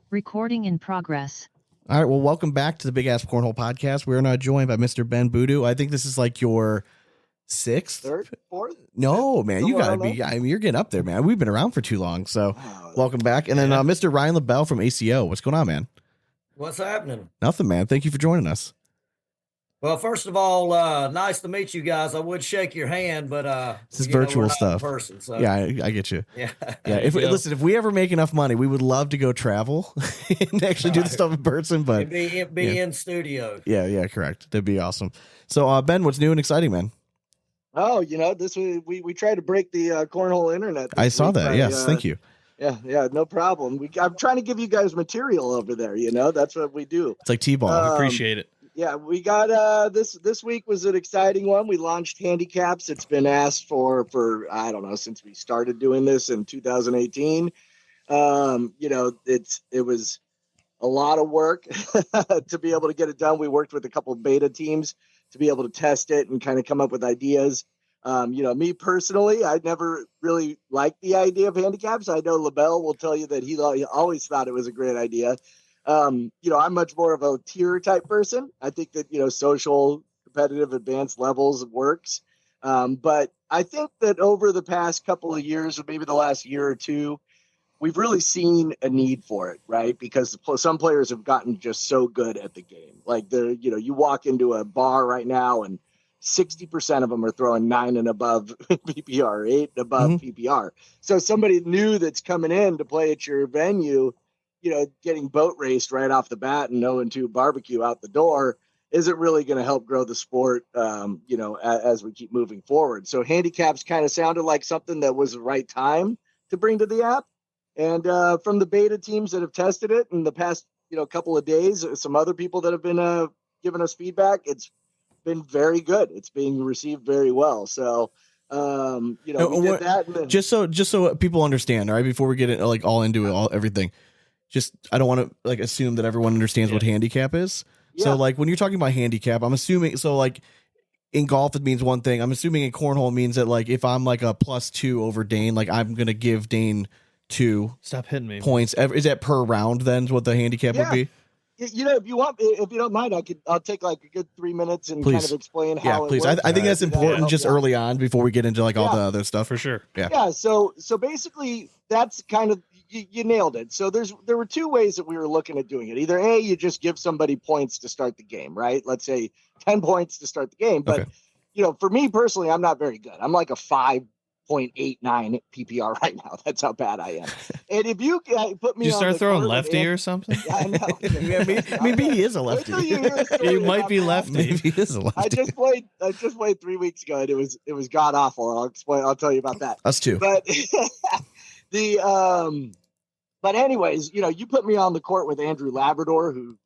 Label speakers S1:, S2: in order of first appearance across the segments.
S1: Recording in progress.
S2: All right, well, welcome back to the Big Ass Cornhole Podcast. We're now joined by Mr. Ben Budhu. I think this is like your sixth?
S3: Third? Fourth?
S2: No,
S3: fifth?
S2: man, you got to be, I mean, you're getting up there, man. We've been around for too long, so welcome back. And then Mr. Ryan Labelle from ACO. What's going on, man?
S4: What's happening?
S2: Nothing, man. Thank you for joining us.
S4: Well, first of all, nice to meet you guys. I would shake your hand, but
S2: this is virtual stuff.
S4: In person, so.
S2: Yeah, I get you.
S4: Yeah.
S2: Listen, if we ever make enough money, we would love to go travel and actually do the stuff in person, but
S4: it'd be in studio.
S2: Yeah, correct. That'd be awesome. So, Ben, what's new and exciting, man?
S3: Oh, this we tried to break the cornhole internet.
S2: I saw that. Yes, thank you.
S3: Yeah, no problem. I'm trying to give you guys material over there. That's what we do.
S2: It's like T-ball.
S5: Appreciate it.
S3: Yeah, we got this week was an exciting one. We launched handicaps. It's been asked for I don't know, since we started doing this in 2018. It was a lot of work to be able to get it done. We worked with a couple of beta teams to be able to test it and kind of come up with ideas. Me personally, I never really liked the idea of handicaps. I know Labelle will tell you that he always thought it was a great idea. I'm much more of a tier type person. I think that, social, competitive, advanced levels works. But I think that over the past couple of years, or maybe the last year or two, we've really seen a need for it, right? Because some players have gotten just so good at the game. Like you walk into a bar right now and 60% of them are throwing 9 and above PPR, 8 and above PPR. So somebody new that's coming in to play at your venue, getting boat raced right off the bat and 0-2 barbecue out the door isn't really going to help grow the sport, as we keep moving forward. So handicaps kind of sounded like something that was the right time to bring to the app. And from the beta teams that have tested it in the past, couple of days, some other people that have been giving us feedback, it's been very good. It's being received very well. So, we did that.
S2: Just so people understand, all right, before we get it all into it, everything. I don't want to assume that everyone understands what handicap is. Yeah. So when you're talking about handicap, I'm assuming in golf it means one thing. I'm assuming in cornhole it means that if I'm a +2 over Dane, I'm gonna give Dane 2
S5: stop hitting me
S2: points. Is that per round then? Is what the handicap would be?
S3: If you don't mind, I'll take a good 3 minutes and kind of explain how.
S2: Yeah, please.
S3: It works.
S2: I think that's important early on before we get into all the other stuff.
S5: For sure.
S2: Yeah.
S3: Yeah. So basically, that's kind of you nailed it. So there were 2 ways that we were looking at doing it. Either A, you just give somebody points to start the game, right? Let's say 10 points to start the game. But for me personally, I'm not very good. I'm like a 5.89 PPR right now. That's how bad I am. And if you put me,
S5: you start throwing lefty or something.
S3: I know.
S2: Maybe he is a lefty.
S5: He might be lefty.
S2: Maybe he is a lefty.
S3: I just played 3 weeks ago, and it was god awful. I'll tell you about that.
S2: Us too.
S3: But but anyways, you put me on the court with Andrew Labrador, who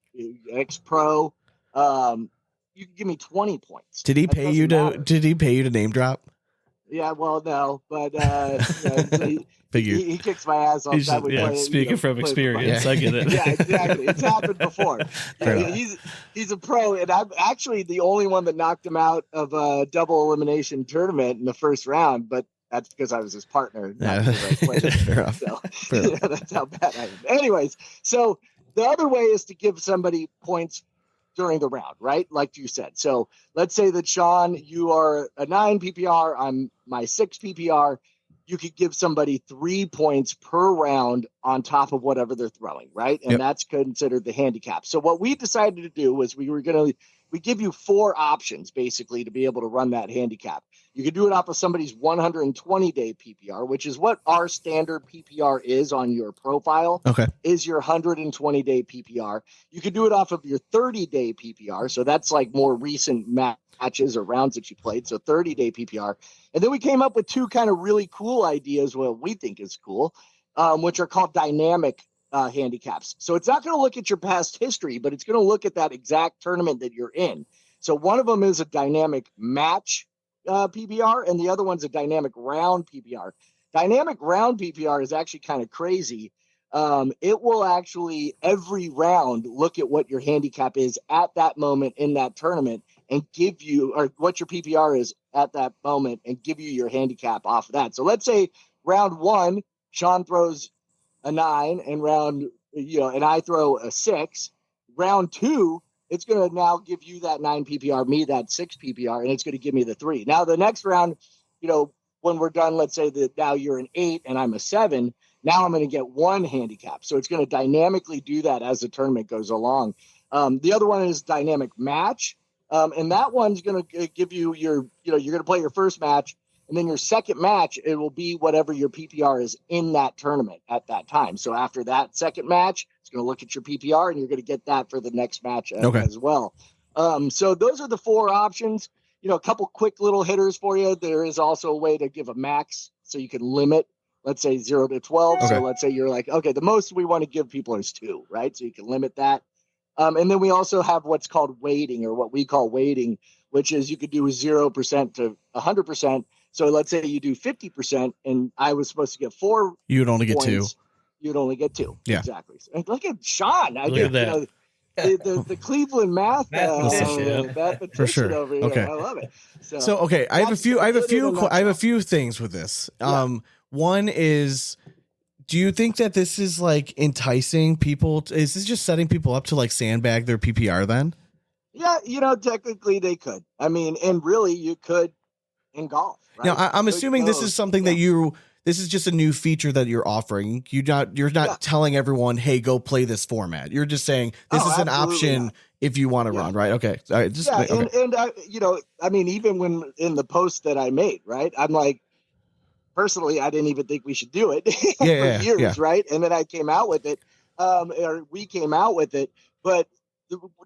S3: ex-pro. You can give me 20 points.
S2: Did he pay you to name drop?
S3: Yeah, well, no, but he kicks my ass all the time.
S5: Speaking from experience, I get it.
S3: Yeah, exactly. It's happened before. He's a pro, and I'm actually the only one that knocked him out of a double elimination tournament in the first round, but that's because I was his partner. Not because I played.
S2: Fair enough.
S3: So, that's how bad I am. Anyways, so the other way is to give somebody points during the round, right? Like you said. So let's say that Sean, you are a 9 PPR, I'm my 6 PPR. You could give somebody 3 points per round on top of whatever they're throwing, right? And that's considered the handicap. So what we decided to do was we give you 4 options basically to be able to run that handicap. You could do it off of somebody's 120-day PPR, which is what our standard PPR is on your profile.
S2: Okay.
S3: Is your 120-day PPR. You could do it off of your 30-day PPR. So that's more recent matches or rounds that you played. So 30-day PPR. And then we came up with 2 kind of really cool ideas, what we think is cool, which are called dynamic handicaps. So it's not going to look at your past history, but it's going to look at that exact tournament that you're in. So one of them is a dynamic match PPR, and the other one's a dynamic round PPR. Dynamic round PPR is actually kind of crazy. It will actually every round look at what your handicap is at that moment in that tournament and give you, or what your PPR is at that moment, and give you your handicap off of that. So let's say round 1, Sean throws a 9, and round and I throw a 6, round 2, it's going to now give you that 9 PPR, me that 6 PPR, and it's going to give me the 3. Now the next round, when we're done, let's say that now you're an 8 and I'm a 7. Now I'm going to get 1 handicap. So it's going to dynamically do that as the tournament goes along. The other one is dynamic match. And that one's going to give you you're going to play your first match, and then your second match, it will be whatever your PPR is in that tournament at that time. So after that second match, it's going to look at your PPR, and you're going to get that for the next match as well. So those are the 4 options. A couple quick little hitters for you. There is also a way to give a max, so you can limit, let's say 0 to 12.
S2: Okay.
S3: So let's say you're like, okay, the most we want to give people is 2, right? So you can limit that. And then we also have what's called weighting, or what we call weighting, which is you could do 0% to 100%. So let's say you do 50%, and I was supposed to get 4.
S2: You would only get
S3: points,
S2: 2.
S3: You'd only get 2.
S2: Yeah.
S3: Exactly. And look at Sean.
S5: Look at that.
S3: The Cleveland math mathematician
S2: For sure.
S3: over here.
S2: Okay.
S3: I love it.
S2: So okay, I have a few things with this. One is, do you think that this is like enticing people? Is this just setting people up to like sandbag their PPR then?
S3: Yeah, technically they could. I mean, and really you could in golf. Right?
S2: Now I'm assuming this is something that this is just a new feature that you're offering. You're not telling everyone, hey, go play this format. You're just saying this is an option if you want to run, right? Okay. All right.
S3: And I mean, even when in the post that I made, right, I'm like, personally, I didn't even think we should do it for years, right? And then I came out with it, or we came out with it. But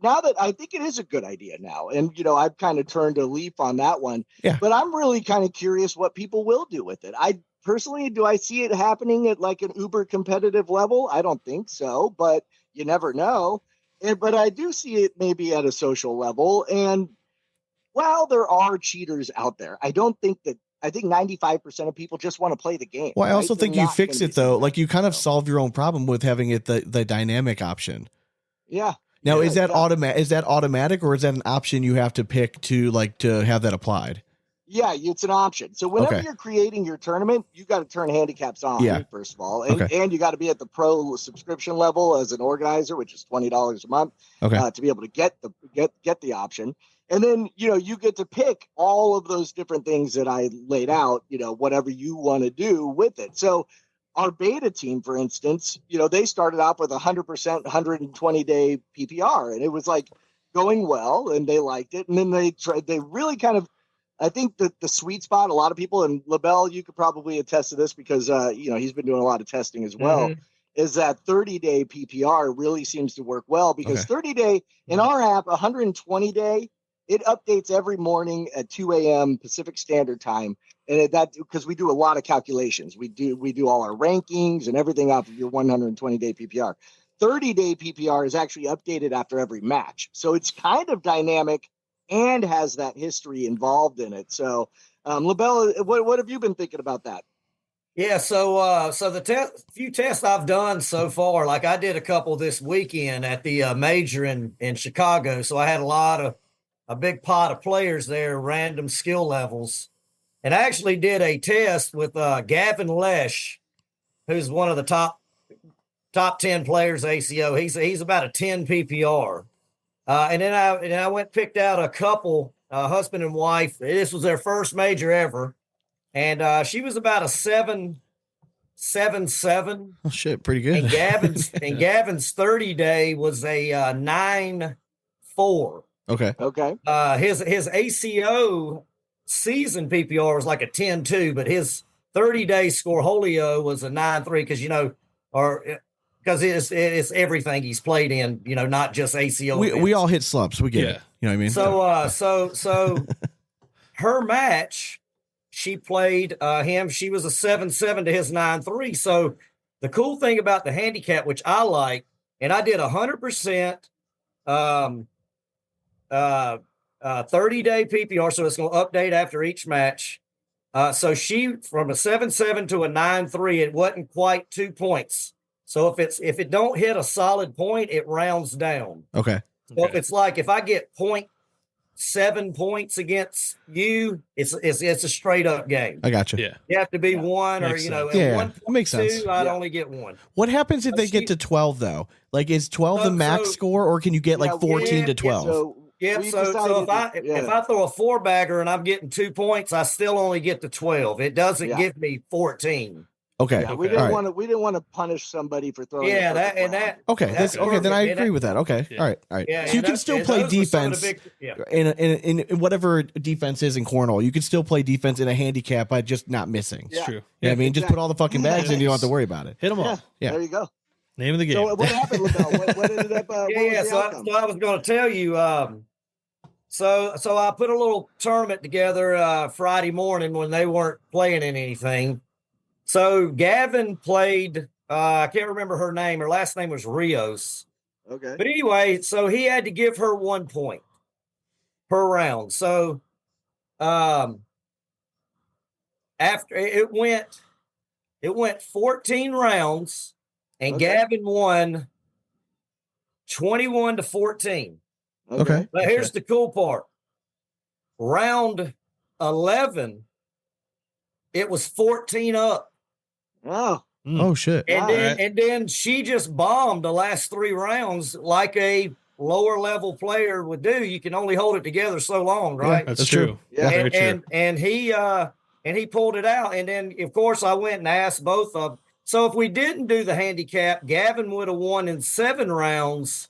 S3: now that I think it is a good idea now, and I've kind of turned a leaf on that one.
S2: Yeah.
S3: But I'm really kind of curious what people will do with it. Personally, do I see it happening at like an uber competitive level? I don't think so, but you never know. But I do see it maybe at a social level. And while there are cheaters out there, I think 95% of people just want to play the game.
S2: Well, I also think you fix it though. Like you kind of solve your own problem with having it the dynamic option.
S3: Yeah.
S2: Now, is that automatic? Is that automatic, or is that an option you have to pick to have that applied?
S3: Yeah, it's an option. So whenever you're creating your tournament, you got to turn handicaps on, first of all. And you got to be at the pro subscription level as an organizer, which is $20 a month to be able to get the option. And then, you get to pick all of those different things that I laid out, whatever you want to do with it. So our beta team, for instance, they started out with 100%, 120-day PPR, and it was like going well, and they liked it. And then they really kind of, I think that the sweet spot, a lot of people, and Labelle, you could probably attest to this because, he's been doing a lot of testing as well, is that 30-day PPR really seems to work well because 30-day in our app, 120-day, it updates every morning at 2 a.m. Pacific Standard Time. And because we do a lot of calculations, we do all our rankings and everything off of your 120-day PPR. 30-day PPR is actually updated after every match. So it's kind of dynamic and has that history involved in it. So, Labelle, what have you been thinking about that?
S4: Yeah, so the few tests I've done so far, like I did a couple this weekend at the major in Chicago. So I had a big pot of players there, random skill levels. And I actually did a test with Gavin Lesh, who's one of the top 10 players ACO. He's about a 10 PPR. And then I went picked out a couple, husband and wife. This was their first major ever. And she was about a 7.7.
S2: Oh shit, pretty good.
S4: And Gavin's 30-day was a 9.4.
S2: Okay.
S4: His ACO season PPR was like a 10.2, but his 30-day ScoreHolio was a 9.3 because it's everything he's played in, not just ACO.
S2: We all hit slumps. We get it. You know what I mean?
S4: So her match, she played him. She was a 7.7 to his 9.3. So the cool thing about the handicap, which I like, and I did 100%, 30-day PPR, so it's going to update after each match. So she, from a 7.7 to a 9.3, it wasn't quite 2 points. So if it don't hit a solid point, it rounds down.
S2: Okay.
S4: So if it's like, if I get 7 points against you, it's a straight up game.
S2: I got you.
S5: Yeah.
S4: You have to be one, or
S5: Makes sense.
S2: Yeah,
S4: one
S2: that makes sense.
S4: two, I'd only get one.
S2: What happens if they get to 12 though? Like, is 12 the max score, or can you get like 14 to 12?
S3: So
S4: if I throw a 4-bagger and I'm getting 2 points, I still only get to 12. It doesn't give me 14.
S2: Okay.
S3: Yeah, we didn't want to punish somebody for throwing.
S2: Okay, then I agree with that. Okay, all right.
S4: Yeah,
S2: so you can still play defense in whatever defense is in cornhole. You can still play defense in a handicap by just not missing.
S5: It's true.
S2: Yeah, I mean, just put all the fucking bags in. You don't have to worry about it.
S5: Hit them all.
S2: Yeah,
S3: there you go.
S5: Name of the game.
S3: So what happened, Labelle? What ended up?
S4: So I was going to tell you. So I put a little tournament together Friday morning when they weren't playing in anything. So Gavin played, I can't remember her name. Her last name was Rios.
S3: Okay.
S4: But anyway, so he had to give her 1 point per round. So after it went 14 rounds, and Gavin won 21-14.
S2: Okay.
S4: But here's the cool part. Round 11, it was 14 up.
S2: Oh shit.
S4: And then she just bombed the last 3 rounds like a lower level player would do. You can only hold it together so long, right?
S2: Yeah,
S5: That's true.
S3: Yeah.
S5: Very true.
S4: And he pulled it out. And then of course I went and asked both of them. So if we didn't do the handicap, Gavin would have won in 7 rounds,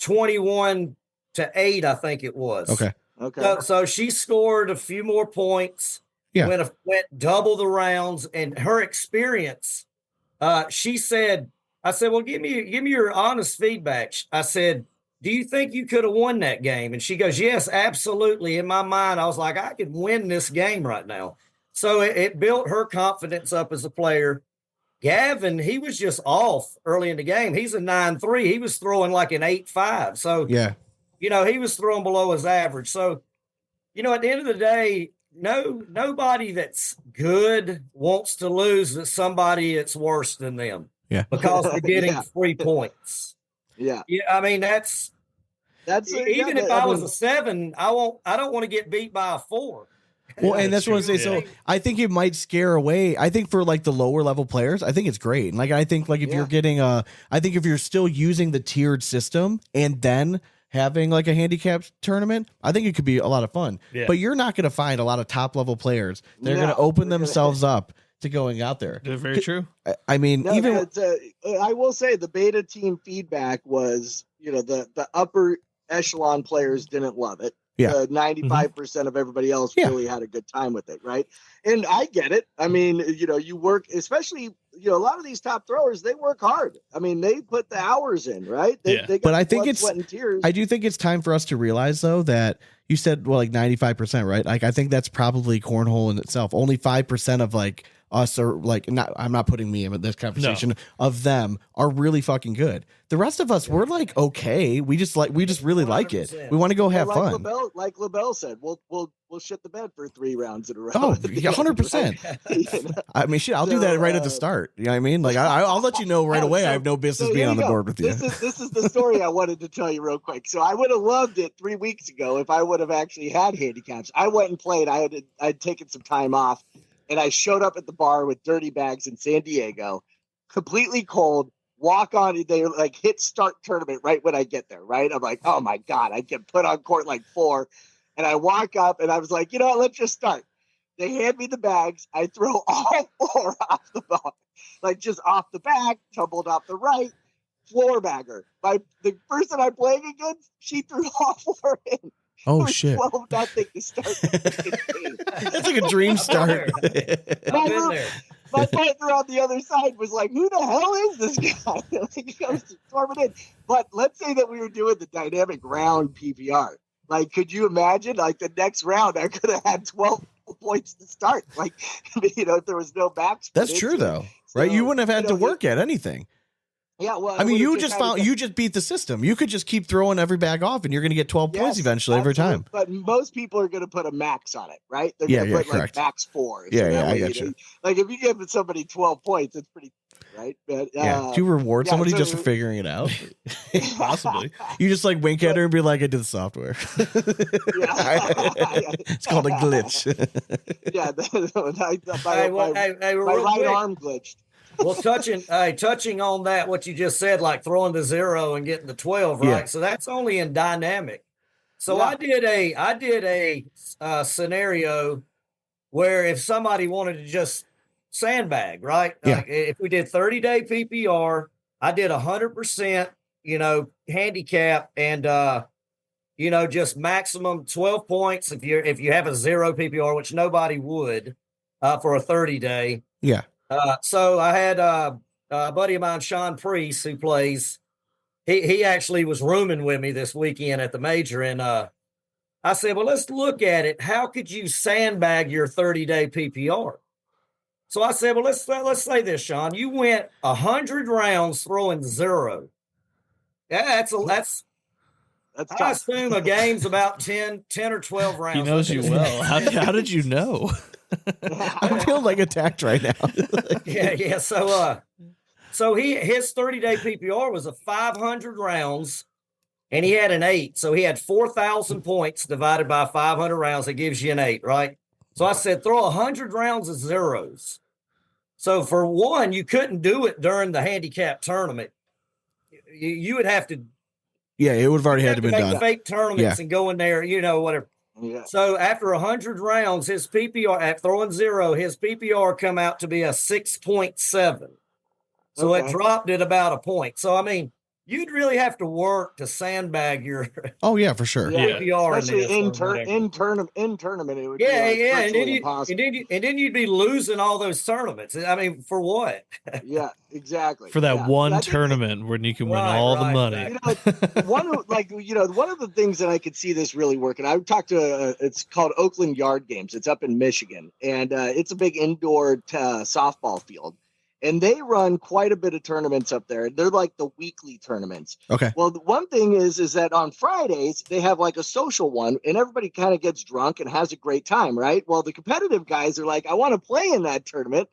S4: 21-8, I think it was.
S2: Okay.
S4: So she scored a few more points.
S2: Yeah.
S4: Went double the rounds, and her experience. She said, "I said, well, give me your honest feedback." I said, "Do you think you could have won that game?" And she goes, "Yes, absolutely." In my mind, I was like, "I could win this game right now." So it built her confidence up as a player. Gavin, he was just off early in the game. He's a 9-3. He was throwing like an 8-5. So
S2: yeah,
S4: he was throwing below his average. So, at the end of the day. Nobody that's good wants to lose to somebody that's worse than them.
S2: Yeah.
S4: Because they're getting 3 points.
S3: Yeah.
S4: Yeah. I mean, that's even if I was a 7, I don't want to get beat by a 4.
S2: Well, and that's what I say. So I think it might scare away. I think for like the lower level players, I think it's great. And like, I think like if you're getting I think if you're still using the tiered system and then having like a handicapped tournament, I think it could be a lot of fun. Yeah. But you're not going to find a lot of top level players. They're going to open themselves up to going out there.
S5: That's very true.
S2: I mean,
S3: I will say the beta team feedback was, the upper echelon players didn't love it.
S2: Yeah.
S3: 95% of everybody else really had a good time with it, right? And I get it. I mean, you work, especially, a lot of these top throwers, they work hard. I mean, they put the hours in, right? They got
S2: but I think
S3: sweat and tears.
S2: I do think it's time for us to realize, though, that you said, like 95%, right? Like, I think that's probably cornhole in itself. Only 5% of like us are like, I'm not putting me in this conversation of them are really fucking good. The rest of us, we're like, okay. We just really like it. We want to go have fun.
S3: Like Labelle said, we'll shit the bed for 3 rounds in a row.
S2: Oh, 100%. I mean, shit, I'll do that right at the start. You know what I mean? Like, I'll let you know right away. I have no business being on the board with you.
S3: This is the story I wanted to tell you real quick. So I would have loved it 3 weeks ago if I would have actually had handicaps. I went and played. I'd taken some time off, and I showed up at the bar with dirty bags in San Diego, completely cold. Walk on, they like hit start tournament right when I get there, right? I'm like, oh my God, I get put on court like 4. And I walk up and I was like, let's just start. They hand me the bags. I throw all 4 off the bar, like just off the back, tumbled off the right, floor bagger. The person I'm playing against, she threw all 4 in.
S2: Oh shit!
S3: 12-0 to start the game.
S2: That's like a dream start.
S3: My partner on the other side was like, "Who the hell is this guy?" He goes storming in. But let's say that we were doing the dynamic round PPR. Like, could you imagine? Like the next round, I could have had 12 points to start. Like, if there was no match.
S2: That's true, though, right? You wouldn't have had to work at anything.
S3: Yeah, well,
S2: I mean, you just beat the system. You could just keep throwing every bag off, and you're going to get 12 points eventually every time.
S3: But most people are going to put a max on it, right? They're going to put
S2: correct.
S3: Like max 4.
S2: So I got you.
S3: Like if you give somebody 12 points, it's right? But
S2: Yeah. Do you reward somebody
S3: so-
S2: just for figuring it out?
S5: Possibly.
S2: You just like wink at her and be like, I did the software. It's called a glitch.
S3: Yeah,
S4: Hey,
S3: my
S4: real
S3: right
S4: quick.
S3: arm glitched.
S4: Well, touching on that, what you just said, like throwing the 0 and getting the 12, right?
S2: Yeah.
S4: So that's only in dynamic. So
S3: Yeah.
S4: I did a scenario where if somebody wanted to just sandbag, right?
S2: Yeah.
S4: Like if we did 30-day PPR, I did 100%, handicap and just maximum 12 points if you have a 0 PPR, which nobody would for a 30-day.
S2: Yeah.
S4: So I had a buddy of mine, Sean Priest, who plays. He actually was rooming with me this weekend at the major, and I said, "Well, let's look at it. How could you sandbag your 30-day PPR?" So I said, "Well, let's say this, Sean. You went 100 rounds throwing 0. Yeah, that's I
S3: tough.
S4: assume a game's about 10 or 12 rounds."
S5: He knows you well. How did you know?
S2: I'm feeling like attacked right now.
S4: Yeah. So his 30-day PPR was a 500 rounds, and he had an 8. So he had 4,000 points divided by 500 rounds. That gives you an 8, right? So I said, throw 100 rounds of 0s. So for one, you couldn't do it during the handicap tournament. You would have to.
S2: Yeah, it would have already had to been
S4: make
S2: done.
S4: fake tournaments and go in there, whatever.
S3: Yeah.
S4: So after 100 rounds, his PPR at throwing 0, his PPR come out to be a 6.7. So it dropped at about a point. So I mean, you'd really have to work to sandbag your
S2: Oh yeah, for sure.
S3: Yeah.
S4: PPR,
S3: Especially in tournament, it would be
S4: and then you'd be losing all those tournaments. I mean, for what?
S3: Yeah, exactly.
S5: For that
S3: Yeah.
S5: one tournament when you can win all the money.
S3: One of the things that I could see this really working. I talked to it's called Oakland Yard Games. It's up in Michigan, and it's a big indoor softball field. And they run quite a bit of tournaments up there. They're like the weekly tournaments.
S2: Okay.
S3: Well, the one thing is that on Fridays, they have like a social one and everybody kind of gets drunk and has a great time, right? Well, the competitive guys are like, I want to play in that tournament,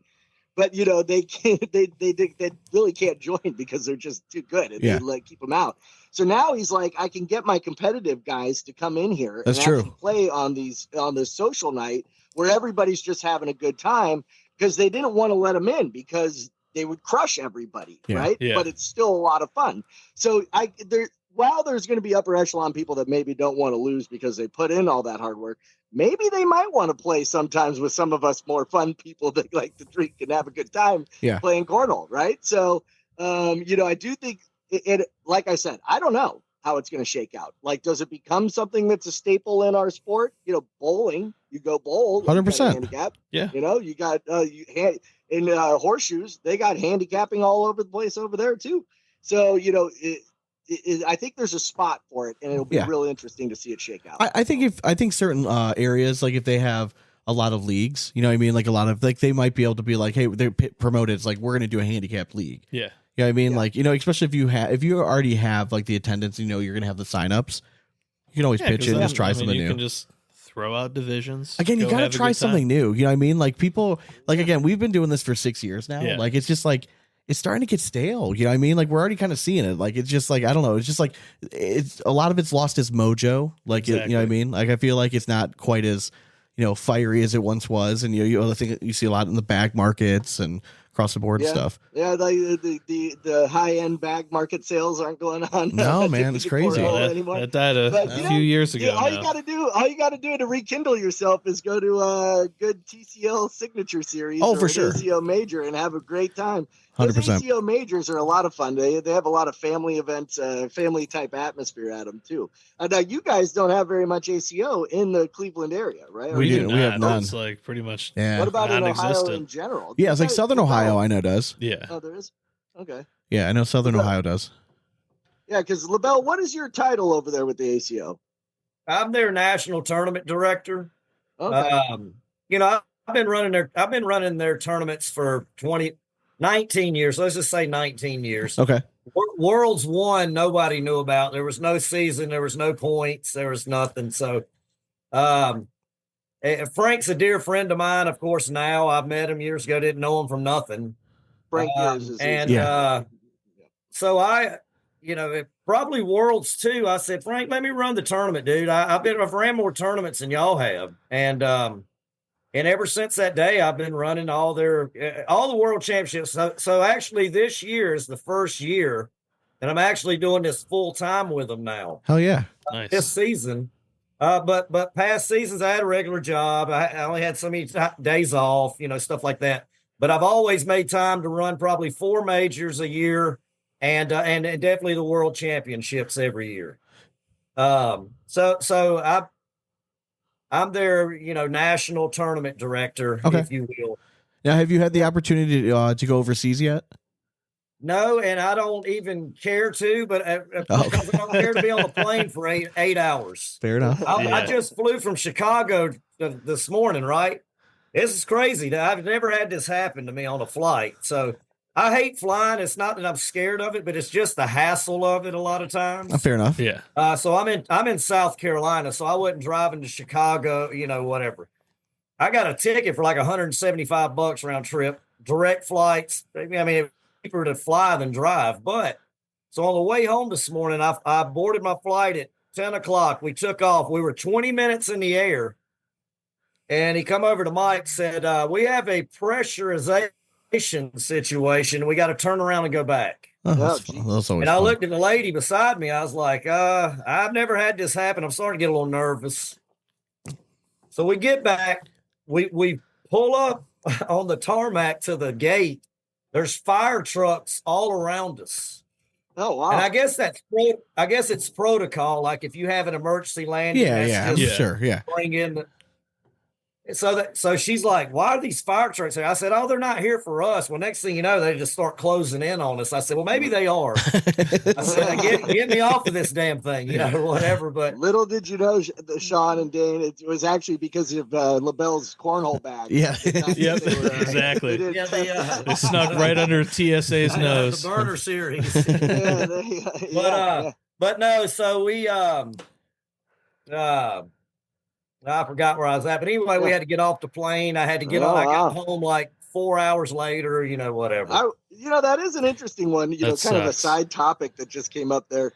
S3: but they can't, they really can't join because they're just too good and they keep them out. So now he's like, I can get my competitive guys to come in here and actually play on this social night where everybody's just having a good time. Because they didn't want to let them in because they would crush everybody, right?
S5: Yeah.
S3: But it's still a lot of fun. So while there's going to be upper echelon people that maybe don't want to lose because they put in all that hard work, maybe they might want to play sometimes with some of us more fun people that like to drink and have a good time playing cornhole, right? So, I do think it, like I said, I don't know how it's going to shake out. Like, does it become something that's a staple in our sport? Bowling, you go bowl,
S2: 100%.
S3: Handicap.
S5: Yeah.
S3: You got in horseshoes, they got handicapping all over the place over there too. So, I think there's a spot for it, and it'll be really interesting to see it shake out.
S2: I think certain areas, like if they have a lot of leagues, you know what I mean? Like a lot of, like they might be able to be like, hey, they're promoted. It's like, we're going to do a handicap league.
S5: Yeah.
S2: You know what I mean? Like, especially if you already have like the attendance, you're going to have the signups, you can always pitch in and just try something new.
S5: You can just throw out divisions.
S2: Again, you got to try something new. You know what I mean? Like people, like, again, we've been doing this for 6 years now.
S5: Yeah.
S2: Like, it's just like, it's starting to get stale. You know what I mean? Like, we're already kind of seeing it. Like, it's just like, I don't know. It's just like, it's a lot of it's lost its mojo. Like, you know what I mean? Like, I feel like it's not quite as, fiery as it once was. And, I think you see a lot in the bag markets and across the board and stuff.
S3: Yeah, the high end bag market sales aren't going on.
S2: No, man, it's crazy.
S5: That died a few years ago.
S3: All you got to do to rekindle yourself is go to a good TCL signature series or
S2: for
S3: an
S2: sure.
S3: ACO major and have a great time.
S2: 100%.
S3: Those ACO majors are a lot of fun. They have a lot of family events, family type atmosphere at them too. Now you guys don't have very much ACO in the Cleveland area, right?
S5: We do.
S2: We have none.
S5: It's like pretty much.
S2: Yeah.
S3: What about in Ohio
S5: non-existent.
S3: in general?
S2: Yeah, it's like Southern Ohio, I know does.
S5: Yeah.
S3: Oh, there is? Okay.
S2: Yeah, I know Southern Ohio does.
S3: Yeah, because Labelle, what is your title over there with the ACO?
S4: I'm their national tournament director.
S3: Okay.
S4: I've been running their tournaments for 19 years. Let's just say 19 years.
S2: Okay.
S4: Worlds 1, nobody knew about. There was no season. There was no points. There was nothing. So, Frank's a dear friend of mine. Of course, now I've met him years ago. Didn't know him from nothing.
S3: Frank Gears is
S4: so probably Worlds too. I said, Frank, let me run the tournament, dude. I've ran more tournaments than y'all have, and ever since that day, I've been running all the world championships. So actually, this year is the first year that I'm actually doing this full time with them now.
S2: Hell yeah,
S5: nice.
S4: This season. But past seasons, I had a regular job. I only had so many days off, stuff like that. But I've always made time to run probably 4 majors a year, and definitely the world championships every year. So I'm their national tournament director, if you will.
S2: Now, have you had the opportunity to go overseas yet?
S4: No, and I don't even care to, but because I don't care to be on a plane for eight hours.
S2: Fair enough.
S4: I just flew from Chicago this morning, right? This is crazy. I've never had this happen to me on a flight. So I hate flying. It's not that I'm scared of it, but it's just the hassle of it a lot of times.
S2: Fair enough.
S5: Yeah.
S4: So I'm in South Carolina, so I wasn't driving to Chicago, whatever. I got a ticket for like $175 round trip, direct flights. I mean, cheaper to fly than drive. But so on the way home this morning, I boarded my flight at 10 o'clock. We took off. We were 20 minutes in the air. And he come over to Mike, said, we have a pressurization situation. We got to turn around and go back.
S2: That's always
S4: and I looked at the lady beside me. I was like, I've never had this happen. I'm starting to get a little nervous. So we get back. We pull up on the tarmac to the gate. There's fire trucks all around us.
S3: Oh, wow.
S4: And I guess it's protocol. Like if you have an emergency landing,
S2: sure. Yeah.
S4: Bring in the. So she's like, why are these fire trucks here? I said, oh, they're not here for us. Well, next thing you know, they just start closing in on us. I said, well, maybe they are. I said, get me off of this damn thing, whatever. But
S3: little did you know, Sean and Dane, it was actually because of Labelle's cornhole bag.
S2: Yeah.
S5: Yep. Exactly. They snuck right under TSA's nose.
S4: The burner series.
S3: But
S4: but no, so we I forgot where I was at, but anyway, we had to get off the plane. I had to get on. I got home like 4 hours later, whatever.
S3: That is an interesting one, kind of a side topic that just came up there.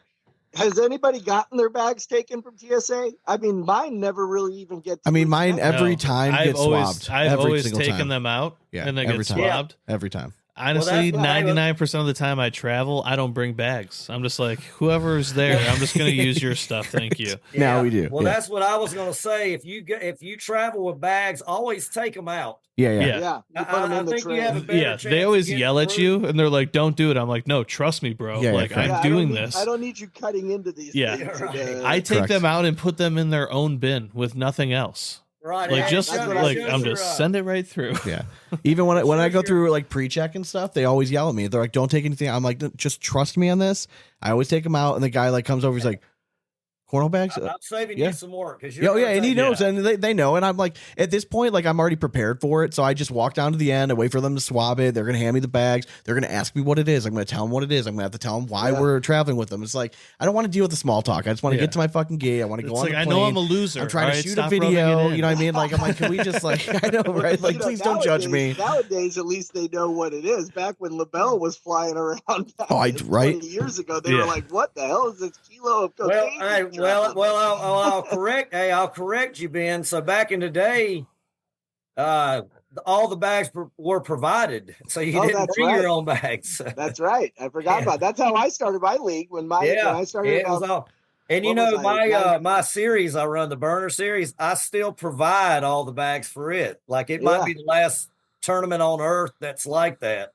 S3: Has anybody gotten their bags taken from TSA? I mean, mine never really even get to
S2: mine every time gets swabbed.
S5: I've always
S2: taken
S5: them out and they get swabbed.
S2: Every time.
S5: Honestly, 99% of the time I travel, I don't bring bags. I'm just like, whoever's there, I'm just going to use your stuff. Thank you.
S2: Now we do.
S4: Well, that's what I was going to say. If you travel with bags, always take them out.
S2: Yeah.
S4: I think you have a better chance.
S5: They always yell at you and they're like, don't do it. I'm like, no, trust me, bro. I'm doing this.
S3: I don't need you cutting into these things.
S4: Right.
S5: I take them out and put them in their own bin with nothing else.
S4: Right.
S5: Like I'm just send it right through.
S2: Yeah. Even when I go through like pre-check and stuff, they always yell at me. They're like, "Don't take anything." I'm like, "Just trust me on this." I always take them out, and the guy like comes over. He's like, "Cornhole bags."
S4: I'm saving you some work because
S2: and he knows, and they know, and I'm like, at this point, like I'm already prepared for it. So I just walk down to the end. I wait for them to swab it. They're gonna hand me the bags. They're gonna ask me what it is. I'm gonna tell them what it is. I'm gonna have to tell them why we're traveling with them. It's like I don't want to deal with the small talk. I just want to get to my fucking gate. I want to go on the plane.
S5: I know I'm a loser.
S2: I'm trying to shoot a video. You know what I mean? Like I'm like, can we just like I know, right? Like please don't judge me.
S3: Nowadays, at least they know what it is. Back when Labelle was flying around 20 years ago, they were like, "What the hell is this kilo of cocaine?"
S4: I'll correct you, Ben. So back in the day, all the bags were provided, so you didn't bring your own bags.
S3: That's right. I forgot about. That's how I started my league when I started.
S4: And my series I run, the burner series, I still provide all the bags for it. Like it might be the last tournament on earth that's like that.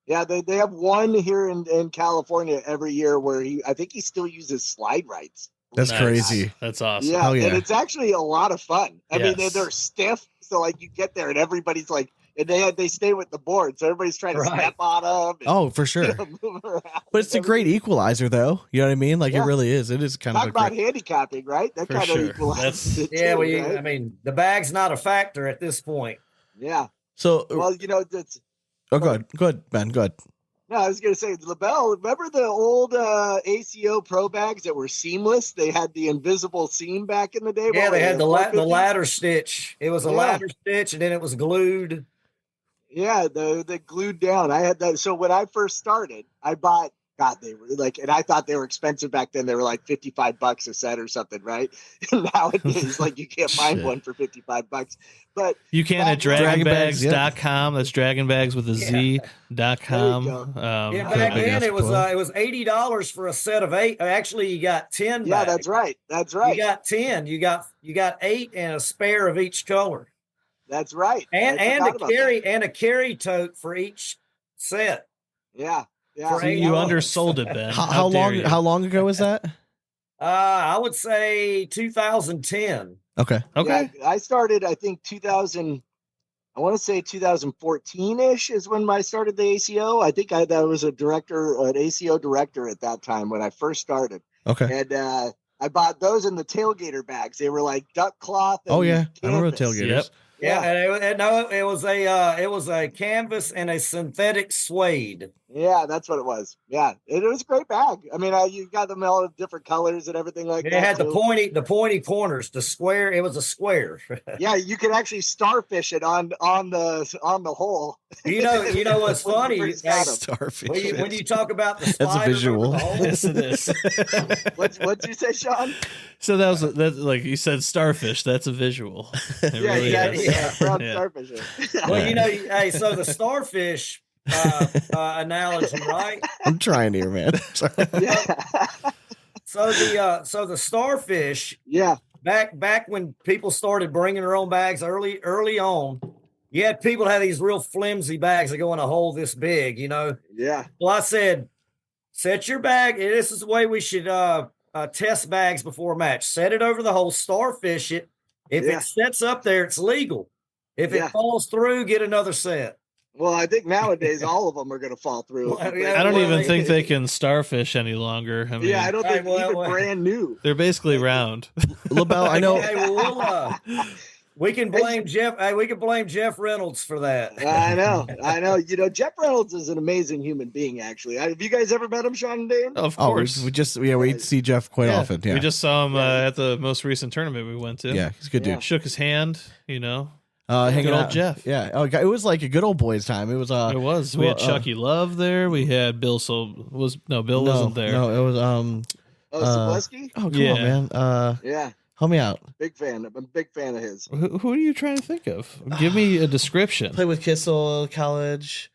S3: Yeah, they have one here in California every year where I think he still uses slide rights.
S2: That's crazy.
S5: That's awesome.
S3: Yeah, and it's actually a lot of fun. I mean, they're stiff, so like you get there and everybody's like, and they stay with the board, so everybody's trying to step on them.
S2: And, for sure.
S3: Move around.
S2: But it's a great equalizer, though. You know what I mean? Like it really is. It is kind
S3: Talk
S2: of
S3: about handicapping, right? That kind of equalizes it.
S4: Yeah, I mean, the bag's not a factor at this point.
S3: Yeah.
S2: So,
S3: that's.
S2: Oh, go ahead, Ben. Go ahead.
S3: No, I was going to say, Labelle, remember the old ACO Pro bags that were seamless? They had the invisible seam back in the day.
S4: Yeah, they had the ladder stitch. It was a ladder stitch, and then it was glued.
S3: Yeah, the glued down. I had that. So when I first started, I bought. God, they were like, and I thought they were expensive back then. They were like $55 a set or something, right? Nowadays, like you can't find one for $55. But
S5: you can at dragonbags.com. That's dragonbags with a Z.com.
S3: Yeah,
S4: back then it was $80 for a set of 8. Actually, you got 10 bags.
S3: Yeah, that's right. That's right.
S4: You got 10. You got 8 and a spare of each color.
S3: That's right.
S4: And a carry tote for each set.
S3: Yeah. Yeah.
S5: So you undersold it, Ben.
S2: How long ago was that?
S4: I would say 2010.
S2: Okay.
S3: Yeah, I started, I think 2000. I want to say 2014-ish is when I started the ACO. I think I was an ACO director at that time when I first started.
S2: Okay.
S3: And I bought those in the tailgater bags. They were like duck cloth. And
S2: I
S3: canvas.
S2: remember the tailgaters.
S5: Yep.
S4: Yeah, and it was a canvas and a synthetic suede.
S3: Yeah, that's what it was. Yeah, it was a great bag. I mean, you got them all different colors and everything like that.
S4: It had the pointy corners, the square. It was a square.
S3: Yeah, you could actually starfish it on the hole.
S4: You know what's funny?
S2: Starfish.
S4: When you talk about the
S2: that's a visual.
S5: Yes, it is.
S3: What'd you say, Sean?
S5: So that like you said, starfish. That's a visual. It really is.
S3: Brown starfish.
S4: Well, so the starfish analogy, right?
S2: I'm trying here, man.
S3: Yeah.
S4: So the starfish.
S3: Yeah.
S4: Back when people started bringing their own bags early on, you had people that had these real flimsy bags that go in a hole this big,
S3: Yeah.
S4: Well, I said, set your bag. This is the way we should test bags before a match. Set it over the hole, starfish it. If it sets up there, it's legal. If it falls through, get another set.
S3: Well, I think nowadays all of them are going to fall through.
S5: I don't even think they can starfish any longer. I mean,
S3: I don't think even brand new.
S5: They're basically round.
S2: Labelle, I know.
S4: We can blame Jeff. We can blame Jeff Reynolds for that.
S3: I know. Jeff Reynolds is an amazing human being. Actually, have you guys ever met him, Sean and Dane?
S5: Of course.
S2: We see Jeff quite often. Yeah,
S5: we just saw him at the most recent tournament we went to.
S2: Yeah, he's a good dude.
S5: Shook his hand.
S2: Hanging
S5: old
S2: out.
S5: Jeff.
S2: Yeah. Oh, it was like a good old boys time. It was.
S5: It was. We had Chucky Love there. We had Bill. Bill wasn't there.
S2: No, it was.
S3: Zableski?
S2: Oh, come on, man.
S3: Yeah.
S2: Help me out.
S3: Big fan. I'm a big fan of his.
S5: Who are you trying to think of? Give me a description.
S2: Play with Kissel college.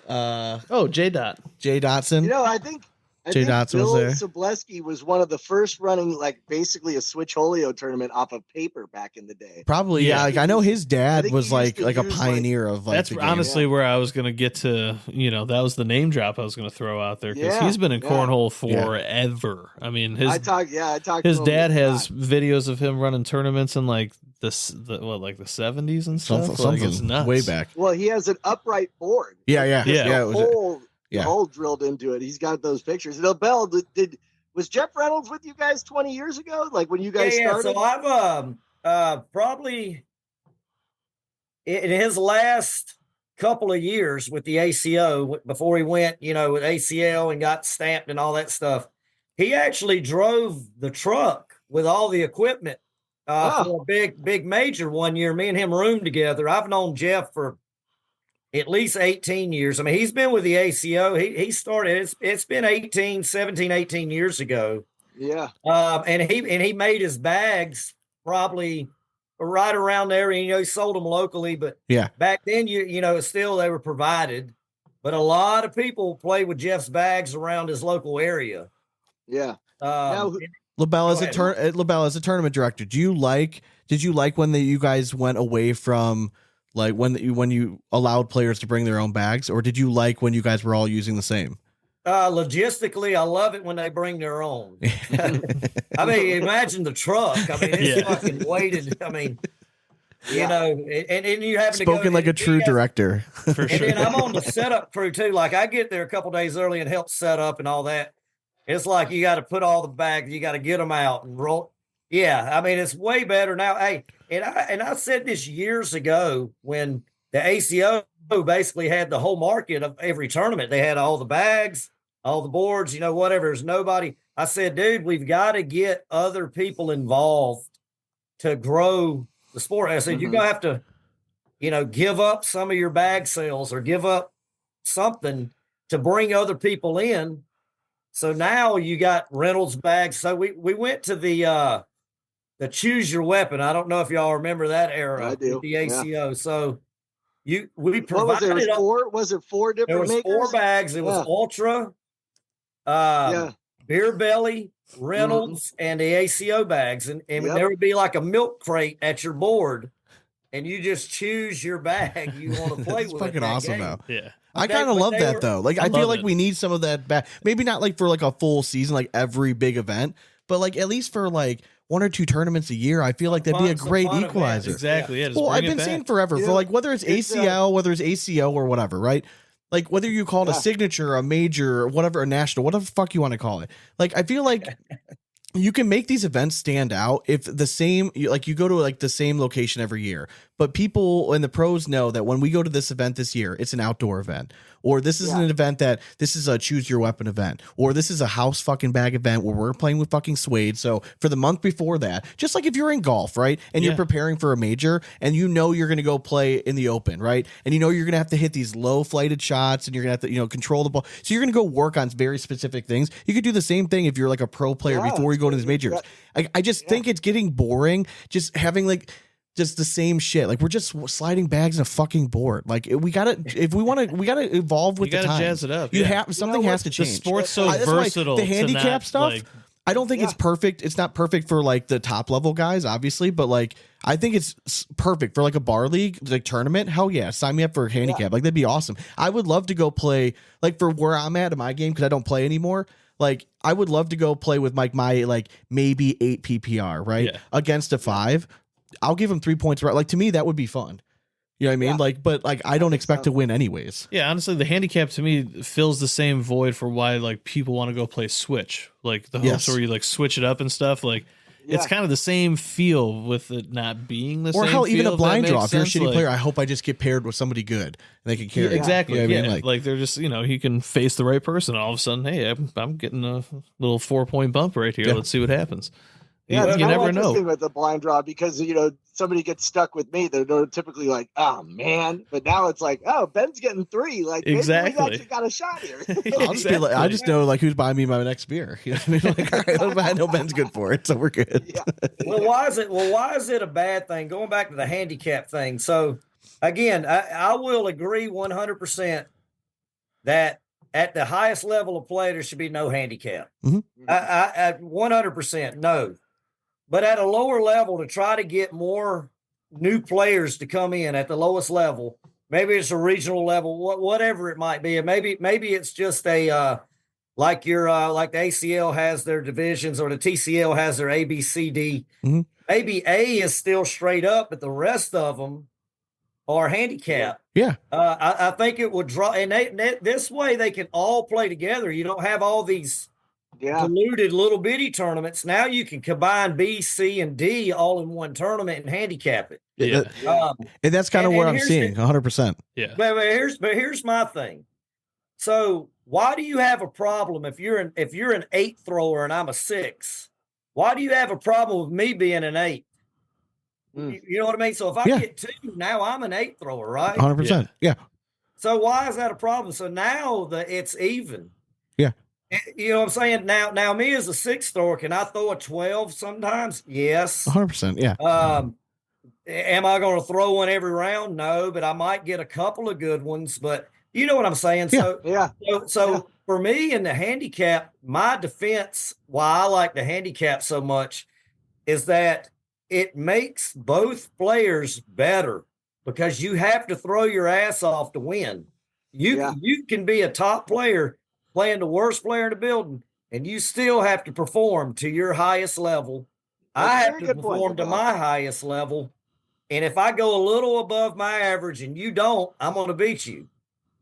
S5: J. Dot.
S2: Jay Dotson.
S3: I think
S2: Jay Dotson
S3: Bill
S2: was there.
S3: Zableski was one of the first running, like, basically a ScoreHolio tournament off of paper back in the day.
S2: Probably, yeah. Like, I know his dad was like a
S3: use,
S2: pioneer of like.
S5: That's honestly where I was going to get to. That was the name drop I was going to throw out there because he's been in cornhole forever. I mean, his dad has videos of him running tournaments in like the 70s and stuff.
S2: Something
S5: it's nuts.
S2: way back.
S3: Well, he has an upright board.
S2: Yeah.
S3: It was hole drilled into it. He's got those pictures. Labelle, was Jeff Reynolds with you guys 20 years ago? Like when you guys started?
S4: So I've probably in his last couple of years with the ACO before he went, with ACL and got stamped and all that stuff. He actually drove the truck with all the equipment for a big major one year. Me and him roomed together. I've known Jeff for at least 18 years. I mean, he's been with the ACO. He started, it's been 17, 18 years ago.
S3: Yeah.
S4: And he made his bags probably right around there. He sold them locally, but back then, still they were provided. But a lot of people play with Jeff's bags around his local area.
S3: Yeah.
S2: Labelle as a tournament director, did you like when you guys went away from like when you allowed players to bring their own bags, or did you like when you guys were all using the same?
S4: Logistically, I love it when they bring their own. I mean, imagine the truck. I mean, it's fucking weighted. I mean, and you having
S2: spoken
S4: to go
S2: like a true director.
S5: For sure.
S4: And then I'm on the setup crew too. Like I get there a couple days early and help set up and all that. It's like you got to put all the bags, you got to get them out and roll. Yeah, I mean, it's way better now. Hey, and I said this years ago when the ACO basically had the whole market of every tournament. They had all the bags, all the boards, whatever. There's nobody. I said, dude, we've got to get other people involved to grow the sport. I said, you're going to have to give up some of your bag sales or give up something to bring other people in. So now you got Reynolds bags. So we went to the choose your weapon. I don't know if y'all remember that era.
S3: I do.
S4: With the ACO. Yeah. So we provided
S3: what was it? It was four? Was it four different
S4: There was
S3: makers?
S4: 4 bags. It was Ultra, Beer Belly, Reynolds, and the ACO bags. And there would be like a milk crate at your board, and you just choose your bag you want to play with.
S2: It's fucking awesome now.
S5: Yeah.
S2: I kind of love that though. Like I feel like we need some of that back. Maybe not like for like a full season, like every big event, but like at least for like 1 or 2 tournaments a year, I feel like that'd be a great equalizer.
S5: Exactly. Yeah.
S2: Well, I've been saying forever for like whether it's ACL, whether it's ACO or whatever, right? Like whether you call it a signature, a major, or whatever, a national, whatever the fuck you want to call it. Like I feel like you can make these events stand out if the same, like you go to like the same location every year, but people and the pros know that when we go to this event this year, it's an outdoor event, or this is an event that this is a choose your weapon event, or this is a house fucking bag event where we're playing with fucking suede. So for the month before that, just like if you're in golf, right? And you're preparing for a major and you're going to go play in the open, right? And you're going to have to hit these low flighted shots and you're going to have to, control the ball. So you're going to go work on very specific things. You could do the same thing if you're like a pro player before you go to these majors. I just think it's getting boring just having like just the same shit. Like we're just sliding bags in a fucking board. Like we gotta evolve with the times.
S5: Jazz it up.
S2: Something has to change.
S5: The sport's so versatile.
S2: The handicap stuff. Like, I don't think it's perfect. It's not perfect for like the top level guys, obviously, but like I think it's perfect for like a bar league, like tournament. Hell yeah, sign me up for a handicap. Like that'd be awesome. I would love to go play like for where I'm at in my game because I don't play anymore. Like I would love to go play with my like maybe 8 PPR, right? Against a 5. I'll give him 3 points, right? Like to me, that would be fun. You know what I mean? Like, but like, I don't expect to win anyways.
S5: Yeah, honestly, the handicap to me fills the same void for why like people want to go play Switch, like the hoops where you like switch it up and stuff. Like, it's kind of the same feel with it not being the same.
S2: Or hell, even a blind draw. If you're a shitty
S5: like,
S2: player, I hope I just get paired with somebody good and they can carry.
S5: Exactly.
S2: You know what I mean?
S5: Like they're just he can face the right person. And all of a sudden, hey, I'm getting a little 4-point bump right here. Let's see what happens.
S3: Yeah,
S5: you never know
S3: with the blind draw because somebody gets stuck with me. They're typically like, "Oh man," but now it's like, "Oh, Ben's getting 3." Like,
S5: exactly,
S3: maybe we actually got a shot here.
S2: I just know like who's buying me my next beer. You know what I mean? Like, all right, I know Ben's good for it, so we're good.
S3: Yeah.
S4: Well, why is it a bad thing? Going back to the handicap thing. So again, I will agree 100% that at the highest level of play there should be no handicap.
S2: Mm-hmm.
S4: I 100% no. But at a lower level, to try to get more new players to come in at the lowest level, maybe it's a regional level, whatever it might be, and maybe it's just a like the ACL has their divisions or the TCL has their A, B, C, D.
S2: Mm-hmm.
S4: Maybe A is still straight up, but the rest of them are handicapped.
S2: Yeah,
S4: I think it would draw, and this way they can all play together. You don't have all these. Diluted little bitty tournaments. Now you can combine B, C, and D all in one tournament and handicap it.
S2: And that's kind of where I'm seeing 100%.
S5: Yeah.
S4: But here's my thing. So why do you have a problem if you're an 8 thrower and I'm a 6? Why do you have a problem with me being an 8? You know what I mean? So if I get 2, now I'm an 8 thrower, right?
S2: 100%. Yeah.
S4: So why is that a problem? So now it's even.
S2: Yeah.
S4: You know what I'm saying? Now me as a 6 thrower, can I throw a 12 sometimes? Yes.
S2: 100%. Yeah.
S4: Am I going to throw one every round? No, but I might get a couple of good ones. But you know what I'm saying? So for me in the handicap, my defense, why I like the handicap so much is that it makes both players better because you have to throw your ass off to win. You can be a top player playing the worst player in the building, and you still have to perform to your highest level. I have to perform to my highest level. And if I go a little above my average and you don't, I'm going to beat you.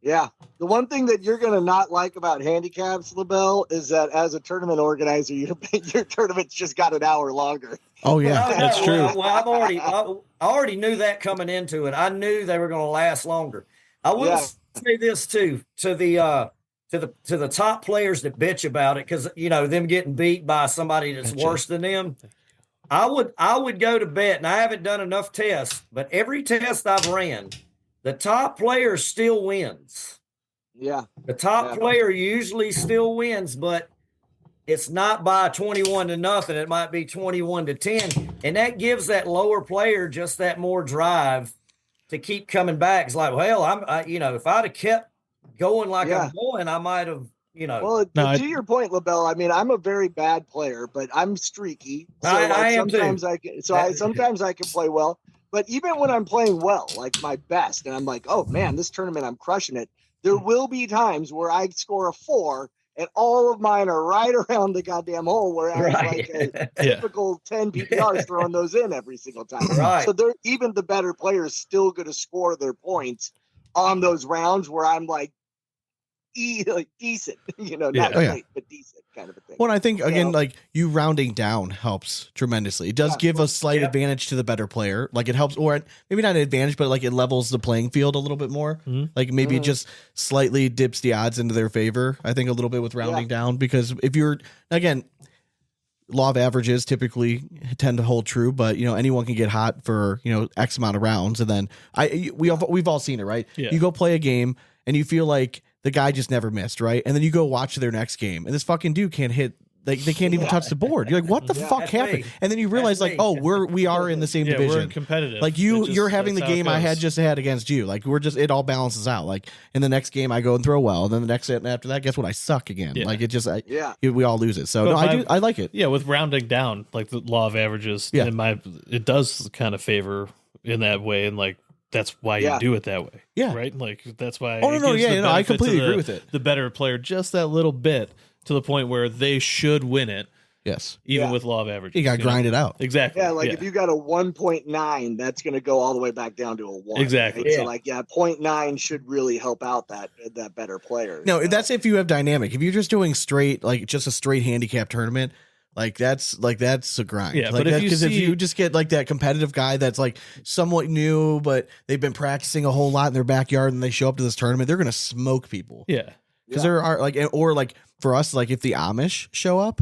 S3: Yeah. The one thing that you're going to not like about handicaps, Labelle, is that as a tournament organizer, your tournament's just got an hour longer.
S2: Oh, yeah.
S5: That's true.
S4: Well, I already knew that coming into it. I knew they were going to last longer. I will say this, too, to the top players that bitch about it because them getting beat by somebody that's worse than them. I would go to bet, and I haven't done enough tests, but every test I've ran, the top player still wins.
S3: Yeah.
S4: The top player usually still wins, but it's not by 21-0. It might be 21-10. And that gives that lower player just that more drive to keep coming back. It's like, well, if I'd have kept going like I'm going, I might have,
S3: Well, to your point, Labelle, I mean, I'm a very bad player, but I'm streaky. So
S4: I am
S3: sometimes
S4: too.
S3: Sometimes I can play well. But even when I'm playing well, like my best, and I'm like, oh man, this tournament, I'm crushing it. There will be times where I score a 4 and all of mine are right around the goddamn hole, where I was like a typical 10 PPRs throwing those in every single time.
S4: Right.
S3: So they're even the better players still going to score their points on those rounds where I'm like decent, not great, but decent kind of a thing.
S2: Well, I think again, like you rounding down helps tremendously. It does give a slight advantage to the better player. Like it helps, or maybe not an advantage, but like it levels the playing field a little bit more. Mm-hmm. Like maybe it just slightly dips the odds into their favor. I think a little bit with rounding down, because if you're, again, law of averages typically tend to hold true, but anyone can get hot for X amount of rounds, and then we've all seen it, right? Yeah. You go play a game and you feel like the guy just never missed, right? And then you go watch their next game, and this fucking dude can't hit. They can't even touch the board. You're like, what the fuck happened? Me. And then you realize, like, oh, we are in the same division.
S5: We're competitive.
S2: Like you're having the game I had against you. Like it all balances out. Like in the next game, I go and throw well. And then the next after that, guess what? I suck again. Yeah. Like it just, we all lose it. So I like it.
S5: Yeah, with rounding down, like the law of averages, it does kind of favor in that way, and like. That's why you do it that way. Yeah. Right? Like, that's why.
S2: I completely agree with it.
S5: The better player, just that little bit to the point where they should win it.
S2: Yes.
S5: Even with law of averages.
S2: You got to grind it out.
S5: Exactly.
S3: Yeah. Like if you got a 1.9, that's going to go all the way back down to a 1.
S5: Exactly.
S3: Right? So 0.9 should really help out that better player.
S2: No, that's if you have dynamic. If you're just doing straight, like just a straight handicap tournament, that's a grind.
S5: Yeah,
S2: like
S5: but if
S2: you just get like that competitive guy that's like somewhat new, but they've been practicing a whole lot in their backyard, and they show up to this tournament, they're gonna smoke people.
S5: Yeah,
S2: because there are like for us, like if the Amish show up,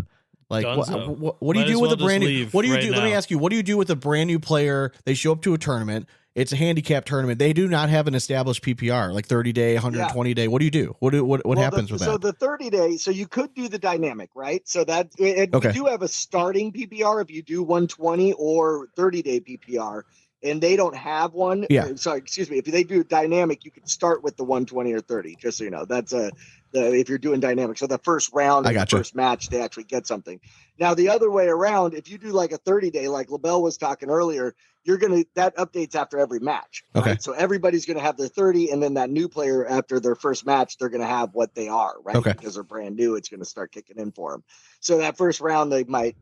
S2: like what do you do with a brand new? What do you do? Let me ask you, what do you do with a brand new player? They show up to a tournament. It's a handicap tournament. They do not have an established PPR, like 30-day, 120-day. What do you do? What happens with that?
S3: So the 30-day, so you could do the dynamic, right? So that we do have a starting PPR if you do 120 or 30-day PPR, and they don't have one.
S2: Yeah.
S3: Sorry, excuse me. If they do dynamic, you could start with the 120 or 30, just so you know. That's if you're doing dynamic. So the first round, the first match, they actually get something. Now, the other way around, if you do like a 30-day, like Labelle was talking earlier, that updates after every match. Right?
S2: Okay.
S3: So everybody's going to have their 30, and then that new player after their first match, they're going to have what they are, right?
S2: Okay.
S3: Because they're brand new, it's going to start kicking in for them. So that first round, they might,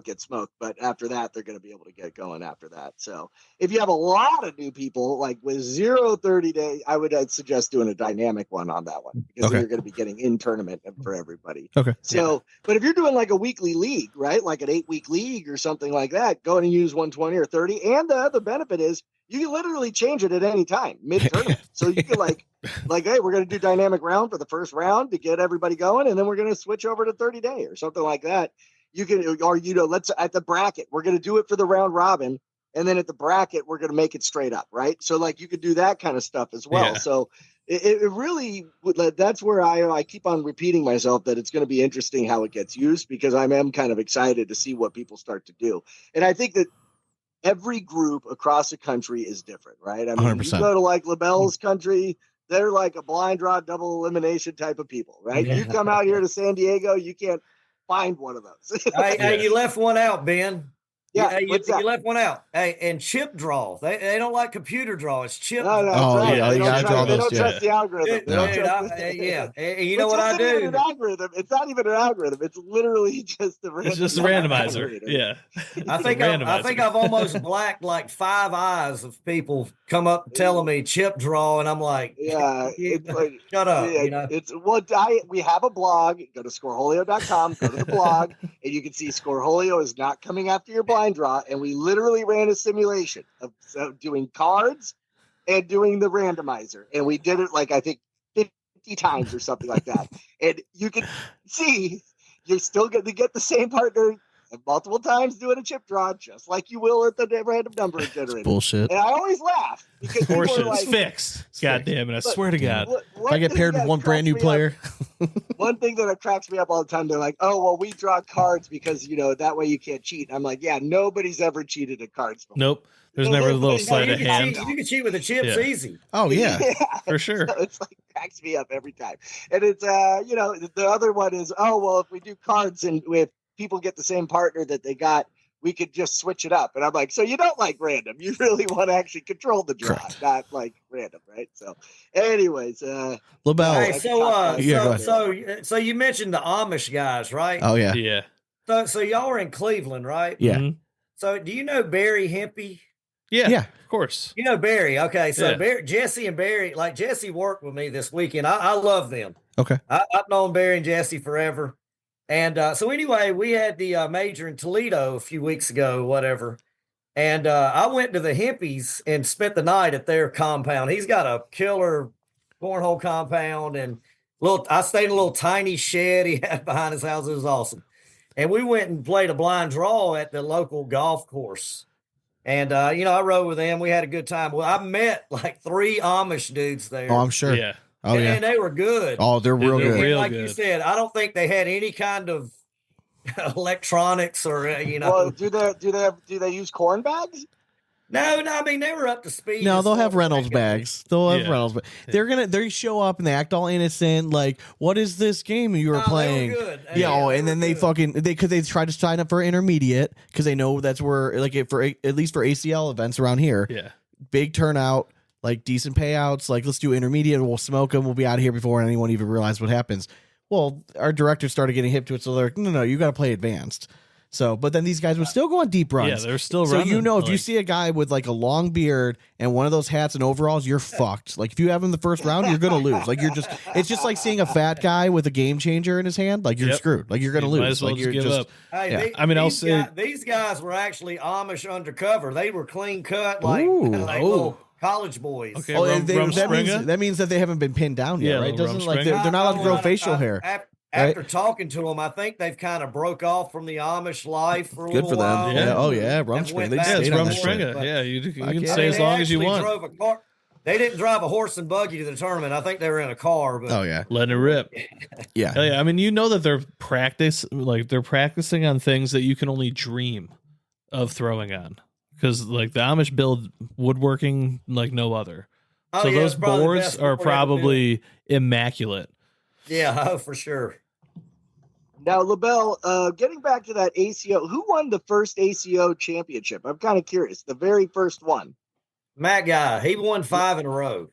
S3: get smoked, but after that, they're going to be able to get going after that. So if you have a lot of new people, like with 30-day, I'd suggest doing a dynamic one on that one, because you're going to be getting in tournament for everybody.
S2: Okay.
S3: So, but if you're doing like a weekly league, right? Like an 8-week league or something like that, go and use 120 or 30. And the other benefit is you can literally change it at any time mid-tournament. So you can like, hey, we're going to do dynamic round for the first round to get everybody going. And then we're going to switch over to 30-day or something like that. You can, or, let's at the bracket, we're going to do it for the round robin. And then at the bracket, we're going to make it straight up. Right. So like you could do that kind of stuff as well. Yeah. So it really, that's where I keep on repeating myself that it's going to be interesting how it gets used, because I am kind of excited to see what people start to do. And I think that every group across the country is different, right? I mean, 100%. You go to like Labelle's country, they're like a blind draw, double elimination type of people, right? Yeah. You come out here to San Diego, you can't find one of those.
S4: Hey, you left one out, Ben.
S3: Yeah,
S4: you left one out. Hey, and chip draw. They don't like computer draw. It's chip.
S3: No,
S4: draw.
S3: Right. Yeah, they don't trust the algorithm.
S4: Yeah. And you know what I do?
S3: It's not even an algorithm. It's literally just a randomizer.
S5: It's just a randomizer. Yeah.
S4: I think I've almost blacked like 5 eyes of people come up telling me chip draw, and I'm like,
S3: it's like,
S4: shut up.
S3: Yeah, we have a blog. Go to ScoreHolio.com, go to the blog, and you can see ScoreHolio is not coming after your blind draw, and we literally ran a simulation of doing cards and doing the randomizer, and we did it like I think 50 times or something like that. And you can see you're still going to get the same partner multiple times doing a chip draw, just like you will at the random number generator.
S2: Bullshit.
S3: And I always laugh because people are like,
S5: it's fixed. God damn it! I swear to God.
S2: If I get paired with one brand new player.
S3: One thing that cracks me up all the time, they're like, "Oh, well, we draw cards because that way you can't cheat." I'm like, "Yeah, nobody's ever cheated at cards before."
S5: Nope. There's never a little sleight of hand.
S4: You can cheat with the chips easy.
S2: Oh yeah,
S5: for sure.
S3: So it's like cracks me up every time. And it's the other one is, oh well, if we do cards and if people get the same partner that they got, we could just switch it up. And I'm like, so you don't like random? You really want to actually control the draw, not like random, right? So, anyways,
S2: Labelle.
S4: Hey, so you mentioned the Amish guys, right?
S2: Oh yeah,
S5: yeah.
S4: So y'all are in Cleveland, right?
S2: Yeah.
S5: Mm-hmm.
S4: So do you know Barry Hempy?
S5: Yeah, of course.
S4: You know Barry. Okay, so Jesse and Barry, like Jesse worked with me this weekend. I love them.
S2: Okay.
S4: I've known Barry and Jesse forever. And so anyway, we had the major in Toledo a few weeks ago, whatever. And I went to the Hempies and spent the night at their compound. He's got a killer cornhole compound, and I stayed in a little tiny shed he had behind his house. It was awesome. And we went and played a blind draw at the local golf course. And, I rode with them. We had a good time. Well, I met like 3 Amish dudes there.
S2: Oh, I'm sure.
S5: Yeah.
S2: Oh, yeah.
S4: And they were good.
S2: Oh, they're real good.
S5: Real
S4: like
S5: good.
S4: you said, I don't think they had any kind of electronics or,
S3: Well, do they use corn bags?
S4: No, I mean, they were up to speed.
S2: No, they'll have Reynolds bags. They'll have Reynolds bags. They show up and they act all innocent. Like, what is this game you were playing?
S4: They were good.
S2: And then they try to sign up for intermediate because they know that's where, like, at least for ACL events around here.
S5: Yeah.
S2: Big turnout, like decent payouts. Like, let's do intermediate. We'll smoke them. We'll be out of here before anyone even realizes what happens. Well, our directors started getting hip to it, so they're like, no, you got to play advanced. So, but then these guys would still go on deep runs.
S5: Yeah, they're still
S2: running.
S5: So,
S2: if you see a guy with like a long beard and one of those hats and overalls, you're fucked. Like, if you have him in the first round, you're going to lose. Like, it's just like seeing a fat guy with a game changer in his hand. Like, you're screwed. Like, you're going to lose.
S5: Might as well
S2: like, you're
S5: give up.
S4: Hey, I'll say these guys were actually Amish undercover. They were clean cut, like little college boys.
S5: Okay,
S2: that means that they haven't been pinned down yet, right? Doesn't like they're not allowed to grow facial hair.
S4: After talking to them, I think they've kind of broke off from the Amish life for a little while.
S2: Good for them. Yeah. Oh yeah, Rumspringa.
S5: It's Rumspringa. Yeah, you can stay as long as you want.
S4: They didn't drive a horse and buggy to the tournament. I think they were in a car. But
S5: letting it rip.
S2: Yeah.
S5: I mean, that they're practicing on things that you can only dream of throwing on, because like the Amish build woodworking like no other. So those boards are probably immaculate.
S4: Yeah, for sure.
S3: Now, Labelle, getting back to that ACO, who won the first ACO championship? I'm kind of curious. The very first one.
S4: Matt Guy. He won 5 in a row.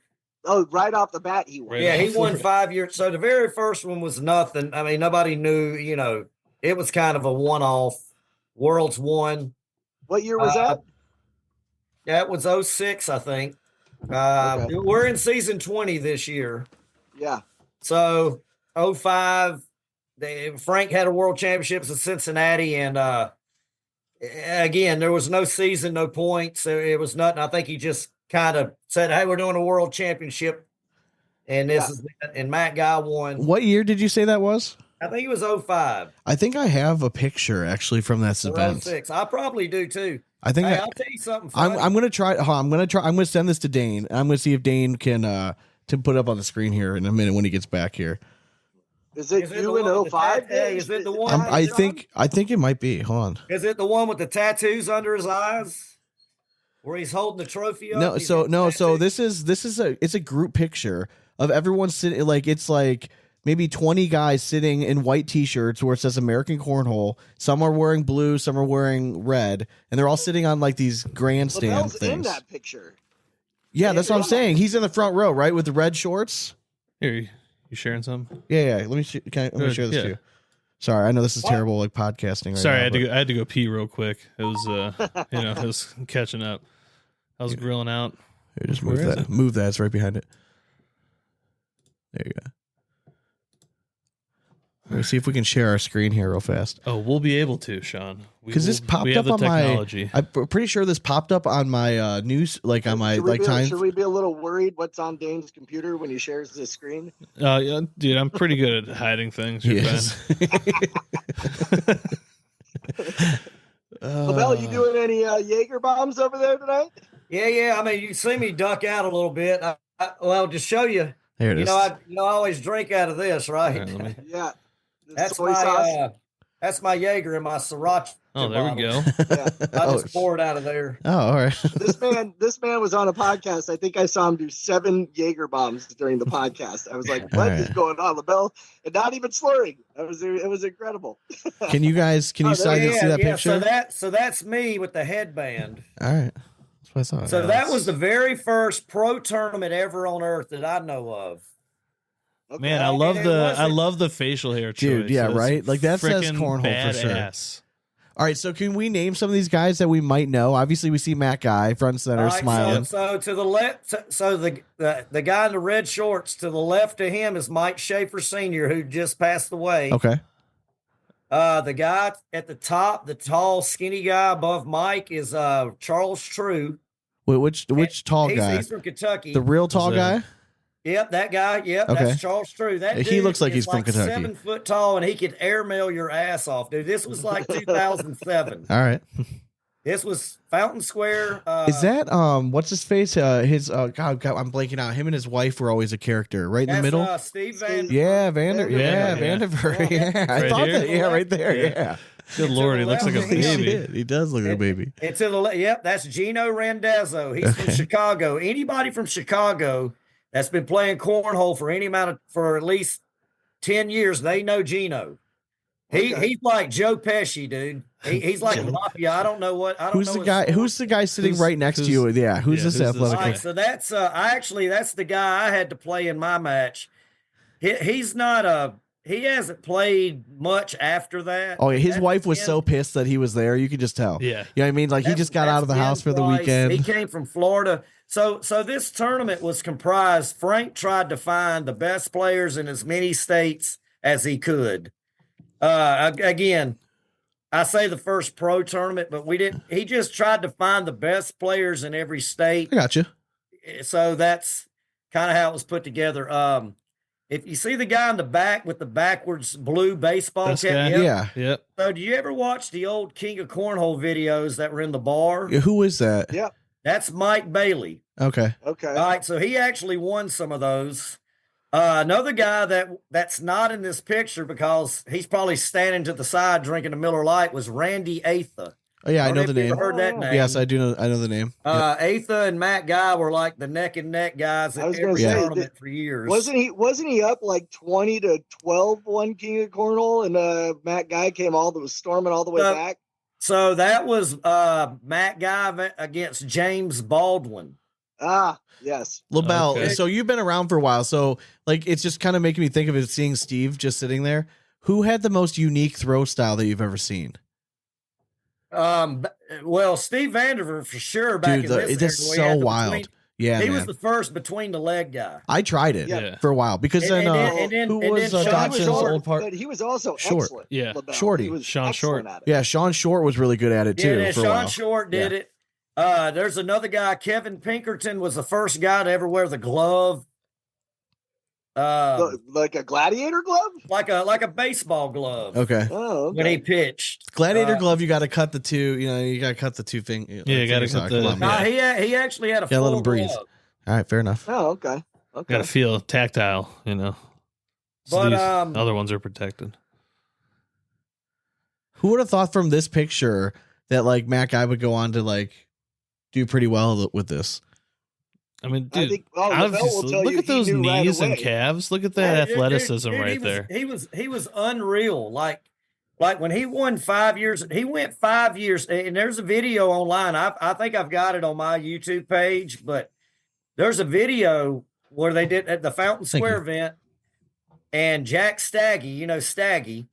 S3: Oh, right off the bat, he won.
S4: Yeah, he won 5 years. So the very first one was nothing. I mean, nobody knew, it was kind of a one-off. Worlds won.
S3: What year was that?
S4: Yeah, it was 06, I think. Okay. We're in season 20 this year.
S3: Yeah.
S4: So 05, Frank had a world championships in Cincinnati, and again, there was no season, no points. It was nothing. I think he just kind of said, "Hey, we're doing a world championship," and and Matt Guy won.
S2: What year did you say that was?
S4: I think it was 05.
S2: I think I have a picture actually from that event.
S4: 06. I probably do too.
S2: I think
S4: I'll tell you something.
S2: I'm gonna try. I'm gonna send this to Dane. I'm gonna see if Dane can to put up on the screen here in a minute when he gets back here.
S3: Is it you in 05?
S4: Hey, is it the one?
S2: I think it might be. Hold on.
S4: Is it the one with the tattoos under his eyes, where he's holding the trophy up?
S2: No. So this is a group picture of everyone sitting. Like, it's like maybe 20 guys sitting in white t-shirts where it says American Cornhole. Some are wearing blue, some are wearing red, and they're all sitting on like these grandstand things.
S3: In that picture.
S2: Yeah, that's what I'm saying. He's in the front row, right, with the red shorts.
S5: Here, you sharing some?
S2: Yeah. Let me share this to you. Sorry, I know this is terrible, like podcasting. Right
S5: Sorry,
S2: now,
S5: I had to go pee real quick. It was, it was catching up. I was grilling out.
S2: Here, just move that. Move that. It's right behind it. There you go. Let's see if we can share our screen here real fast.
S5: Oh, we'll be able to, Sean.
S2: Because this popped up on
S5: technology.
S2: I'm pretty sure this popped up on my news, like on my time.
S3: Should we be a little worried what's on Dane's computer when he shares the screen?
S5: Yeah, dude, I'm pretty good at hiding things.
S2: Yes.
S3: Labelle, you doing any Jaeger bombs over there tonight?
S4: Yeah. I mean, you see me duck out a little bit. Well, to show you,
S2: there it is.
S4: I always drink out of this, right?
S3: Yeah.
S4: That's my Jaeger and my Sriracha.
S5: Oh, there we go.
S3: Yeah.
S4: I just pour it out of there.
S2: Oh, all right.
S3: This man was on a podcast. I think I saw him do 7 Jaeger bombs during the podcast. I was like, "What is going on, Labelle?" And not even slurring. It was incredible.
S2: Can you see that picture?
S4: So that's me with the headband.
S2: All right. That's what I saw.
S4: So that was the very first pro tournament ever on earth that I know of.
S5: Okay. Man, I love the facial hair choice.
S2: Dude, yeah, right? Like that says cornhole for sure. All right, so can we name some of these guys that we might know? Obviously, we see Matt Guy, front and center, smiling.
S4: So to the left, the guy in the red shorts, to the left of him is Mike Schaefer Sr., who just passed away.
S2: Okay.
S4: The guy at the top, the tall, skinny guy above Mike is Charles True.
S2: Wait, which tall guy?
S4: He's from Kentucky.
S2: The real tall guy?
S4: Yep, that guy. Yep,
S2: okay.
S4: That's Charles True. That
S2: he looks like he's from Kentucky.
S4: 7 foot tall, and he could airmail your ass off, dude. This was like 2007.
S2: All right.
S4: This was Fountain Square.
S2: Is that what's his face? God, I'm blanking out. Him and his wife were always a character, right in the middle.
S4: Steve Vanderver.
S2: Yeah, Vanderver. Yeah, I thought that. Yeah, right there. Yeah.
S5: Good Lord, he looks like a baby.
S2: He does look like a baby.
S4: And to the left, yep, that's Gino Randazzo. He's from Chicago. Anybody from Chicago that's been playing cornhole for at least 10 years, they know Gino. He's like Joe Pesci, dude. He's like Mafia. I don't know what.
S2: Who's the guy sitting right next to you? Yeah, who's this athletic?
S4: Right, so that's that's the guy I had to play in my match. He's not he hasn't played much after that.
S2: Oh yeah, his wife was so pissed that he was there. You could just tell.
S5: Yeah,
S2: you know what I mean. Like he just got out of the house for the weekend.
S4: He came from Florida. So this tournament was comprised. Frank tried to find the best players in as many states as he could. Again, I say the first pro tournament, but we didn't. He just tried to find the best players in every state.
S2: I got you.
S4: So that's kind of how it was put together. If you see the guy in the back with the backwards blue baseball cap,
S2: yeah.
S4: So do you ever watch the old King of Cornhole videos that were in the bar?
S2: Yeah, who is that?
S3: Yeah.
S4: That's Mike Bailey.
S2: Okay.
S4: All right. So he actually won some of those. Another guy that's not in this picture because he's probably standing to the side drinking a Miller Lite was Randy Atha.
S2: Oh yeah, I know the name.
S4: Heard that name?
S2: Yes, I do know. I know the name.
S4: Atha and Matt Guy were like the neck and neck guys at every tournament for years.
S3: Wasn't he up like 20-12 one King of Cornhole, and Matt Guy was storming all the way back?
S4: So that was Matt Guy against James Baldwin.
S3: Ah, yes.
S2: Labelle,
S5: okay.
S2: So you've been around for a while, so like it's just kind of making me think of it seeing Steve just sitting there. Who had the most unique throw style that you've ever seen?
S4: Well, Steve Vanderver for sure. Back in this
S2: it's so wild. He
S4: was the first between the leg guy.
S2: I tried it for a while because who was Dotson's old part?
S3: But he was also
S2: Short.
S3: Excellent.
S5: Yeah,
S3: Labelle.
S2: Shorty.
S5: Sean Short.
S2: Yeah, Sean Short was really good at it too. For a while.
S4: Sean Short did it. There's another guy, Kevin Pinkerton, was the first guy to ever wear the glove.
S3: Like a gladiator glove?
S4: Like a baseball glove.
S2: Okay.
S3: Oh, okay.
S4: When he pitched.
S2: Gladiator glove, you got to cut the two, you got to cut the two fingers.
S5: Yeah, you got to cut the...
S4: He actually had a
S2: full
S4: let him
S2: breathe.
S4: glove.
S2: All right, fair enough.
S3: Oh, okay.
S5: Got to feel tactile, So
S4: but
S5: these other ones are protected.
S2: Who would have thought from this picture that like Matt Guy would go on to like do pretty well with this?
S5: I mean, dude,
S3: look
S5: at those knees and calves. Look at that athleticism right there.
S4: He was unreal. Like when he won 5 years, he went 5 years. And there's a video online. I think I've got it on my YouTube page, but there's a video where they did at the Fountain Square event, and Jack Staggy, Staggy.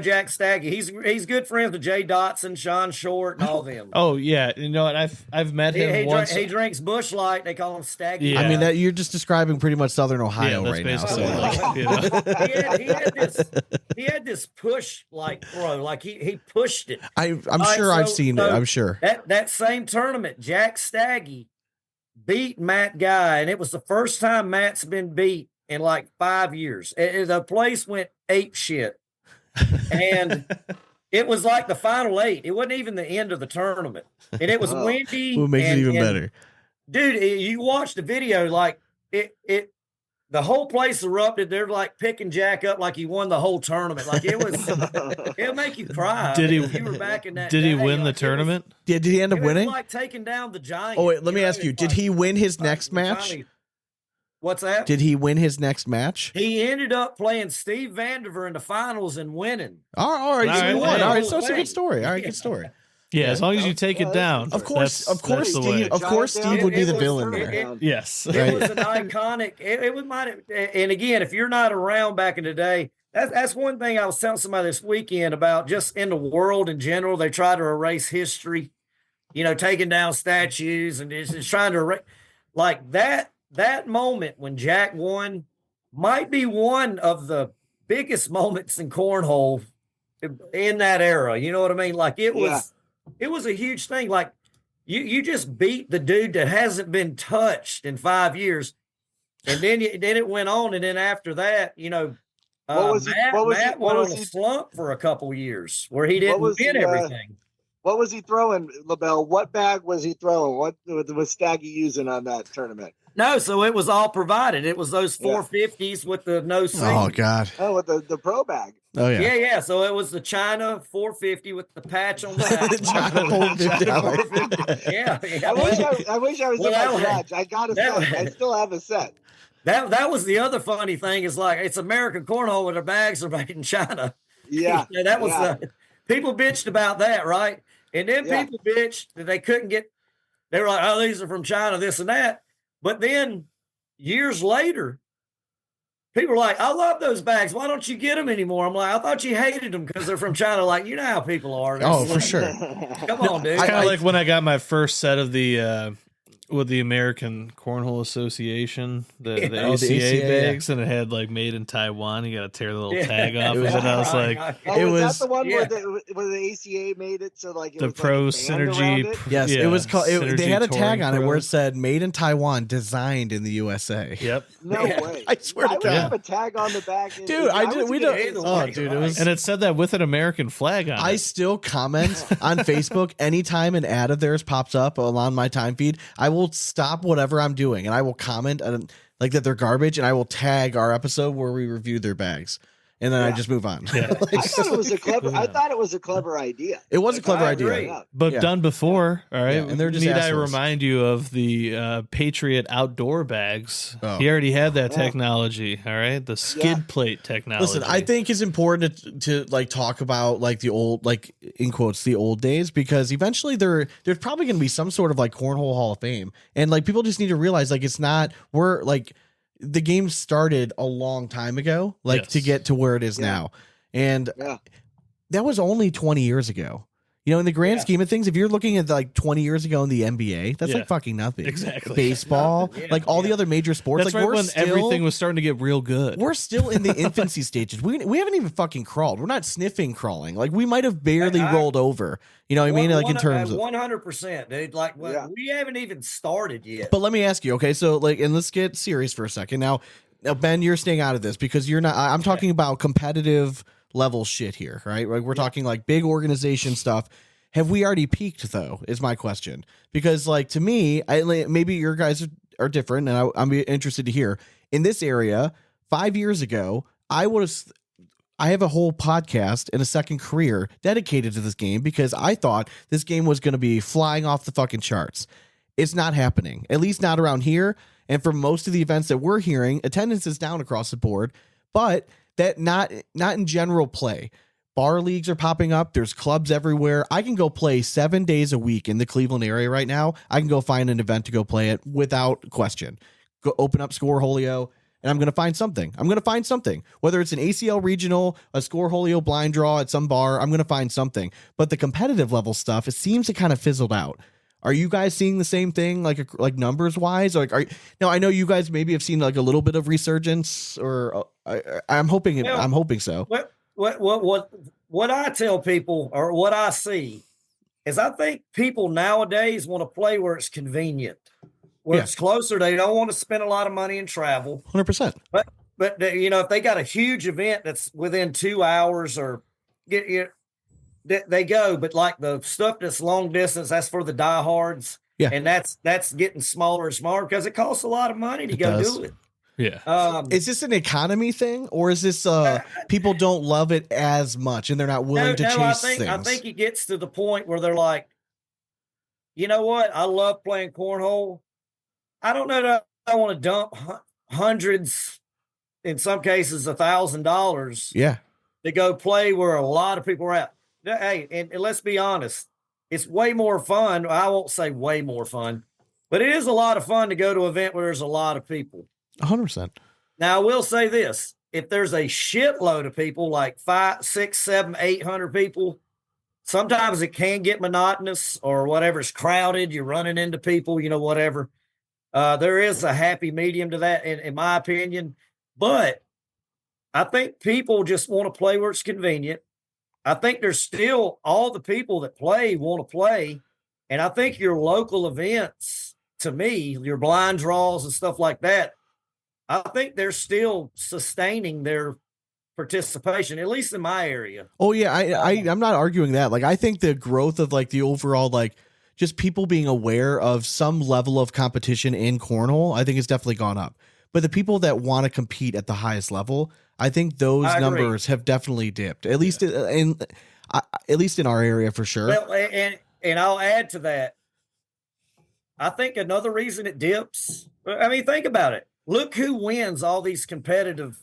S4: Jack Staggy. He's good friends with Jay Dotson, Sean Short, and all them.
S5: Oh yeah, you know what? I've met him once.
S4: He drinks Busch Light. They call him Staggy.
S2: Yeah. I mean, you're just describing pretty much Southern Ohio right now. So
S4: he had this push like throw, like he pushed it.
S2: I'm sure I've seen it. I'm sure
S4: that same tournament, Jack Staggy beat Matt Guy, and it was the first time Matt's been beat in like 5 years. The place went ape shit. And it was like the final 8. It wasn't even the end of the tournament, and it was windy.
S2: What makes it even better,
S4: dude? You watch the video, like it. The whole place erupted. They're like picking Jack up like he won the whole tournament. Like it was, it'll make you cry.
S5: Did he?
S4: You were back in that.
S5: Did he
S4: day,
S5: win
S4: like,
S5: the tournament?
S2: Did he end up winning?
S4: Like taking down the Giant.
S2: Oh wait, let me ask you. Did he win his next match?
S4: What's that?
S2: Did he win his next match?
S4: He ended up playing Steve Vandiver in the finals and winning.
S2: All right, so he won. All right, so it's a good story. All right, good story.
S5: Yeah, as long as you take it down.
S2: Of course, Steve would be the villain there.
S5: Yes.
S4: It was an iconic. It was and again, if you're not around back in the day, that's one thing I was telling somebody this weekend about just in the world in general. They try to erase history, taking down statues and just trying to erase. Like that moment when Jack won might be one of the biggest moments in cornhole in that era. You know what I mean? Like it was. It was a huge thing. Like you just beat the dude that hasn't been touched in 5 years, and then it went on, and then after that, Matt went on a slump for a couple years where he didn't win everything.
S3: What was he throwing, Labelle? What bag was he throwing? What was Staggy using on that tournament?
S4: No, so it was all provided. It was those 450s with the no seam.
S2: Oh God!
S3: Oh, with the pro bag.
S2: Oh yeah.
S4: Yeah. So it was the China 450 with the patch on the back.
S2: China 450.
S4: Yeah.
S3: I wish I was in my garage. I got a set. I still have a set.
S4: That was the other funny thing is like it's American cornhole where their bags are made in China.
S3: Yeah.
S4: That was people bitched about that, right? And then people bitched that they couldn't get. They were like, "Oh, these are from China, this and that." But then years later, people were like, "I love those bags. Why don't you get them anymore?" I'm like, "I thought you hated them because they're from China." Like, you know how people are.
S2: Oh, for sure.
S4: Come on, dude.
S5: It's kind of like when I got my first set of the with the American Cornhole Association, the ACA bags, and it had like made in Taiwan. You got to tear the little tag off of it. I was like,
S3: it was that the one where the ACA made it so like it
S5: the
S3: was
S5: Pro
S3: like
S5: Synergy.
S2: Yes, it was called. They had a tag on it where it said "Made in Taiwan, designed in the USA."
S5: Yep.
S3: No way.
S2: I swear to God.
S3: Would have a tag on the back,
S2: dude. I did. We don't. Oh, dude, it was.
S5: And it said that with an American flag on it.
S2: I still comment on Facebook anytime an ad of theirs pops up on my time feed. I will stop whatever I'm doing and I will comment like that they're garbage, and I will tag our episode where we review their bags, and then I just move on.
S5: Yeah.
S3: I thought it was a clever. I thought it was a clever idea.
S2: It was a clever idea,
S5: but done before. All right,
S2: and they're just
S5: need I
S2: assholes.
S5: remind you of the Patriot outdoor bags?
S2: Oh.
S5: He already had that technology. All right, the skid plate technology.
S2: Listen, I think it's important to like talk about like the old, like in quotes, the old days, because eventually there's probably going to be some sort of like cornhole Hall of Fame, and like people just need to realize like it's not we're like. The game started a long time ago, like to get to where it is now. And that was only 20 years ago. In the grand scheme of things, if you're looking at like 20 years ago in the NBA, that's like fucking nothing.
S5: Exactly.
S2: Baseball, like all the other major sports.
S5: That's
S2: like
S5: right, when everything was starting to get real good.
S2: We're still in the infancy stages. We haven't even fucking crawled. We're not sniffing crawling. Like we might have barely rolled over. You know what I mean? Like in terms of
S4: 100%, dude. Like we haven't even started yet.
S2: But let me ask you, okay? So like, and let's get serious for a second. Now, Ben, you're staying out of this because you're not. I'm talking about competitive level shit here, right? Like we're talking like big organization stuff. Have we already peaked though? Is my question, because like to me, maybe your guys are different, and I'm interested to hear in this area. 5 years ago, I have a whole podcast and a second career dedicated to this game because I thought this game was going to be flying off the fucking charts. It's not happening, at least not around here. And for most of the events that we're hearing, attendance is down across the board, but that not in general play. Bar leagues are popping up. There's clubs everywhere. I can go play 7 days a week in the Cleveland area right now. I can go find an event to go play it without question. Go open up ScoreHolio. And I'm going to find something. Whether it's an ACL regional, a ScoreHolio blind draw at some bar, I'm going to find something. But the competitive level stuff, it seems to kind of fizzled out. Are you guys seeing the same thing, like numbers wise? Like, now I know you guys maybe have seen like a little bit of resurgence, or I'm hoping so.
S4: What I tell people, or what I see, is I think people nowadays want to play where it's convenient. Where it's closer, they don't want to spend a lot of money and travel.
S2: 100%.
S4: But if they got a huge event that's within 2 hours, or they go, but like the stuff that's long distance, that's for the diehards.
S2: Yeah.
S4: And that's getting smaller and smaller because it costs a lot of money to do it.
S5: Yeah.
S2: Is this an economy thing, or is this people don't love it as much and they're not willing to chase things?
S4: I think it gets to the point where they're like, you know what? I love playing cornhole. I don't know that I want to dump hundreds, in some cases $1,000.
S2: Yeah.
S4: To go play where a lot of people are at. Hey, and let's be honest, it's way more fun. I won't say way more fun, but it is a lot of fun to go to an event where there's a lot of people.
S2: 100%.
S4: Now, I will say this. If there's a shitload of people, like 5, 6, 7, 800 people, sometimes it can get monotonous or whatever. It's crowded. You're running into people, whatever. There is a happy medium to that, in my opinion. But I think people just want to play where it's convenient. I think there's still all the people that play want to play. And I think your local events, to me, your blind draws and stuff like that, I think they're still sustaining their participation, at least in my area.
S2: Oh yeah, I'm not arguing that. Like, I think the growth of like the overall, like, just people being aware of some level of competition in cornhole, I think it's definitely gone up. But the people that want to compete at the highest level, I think those numbers have definitely dipped. At least in our area for sure.
S4: Well, and I'll add to that. I think another reason it dips. I mean, think about it. Look who wins all these competitive.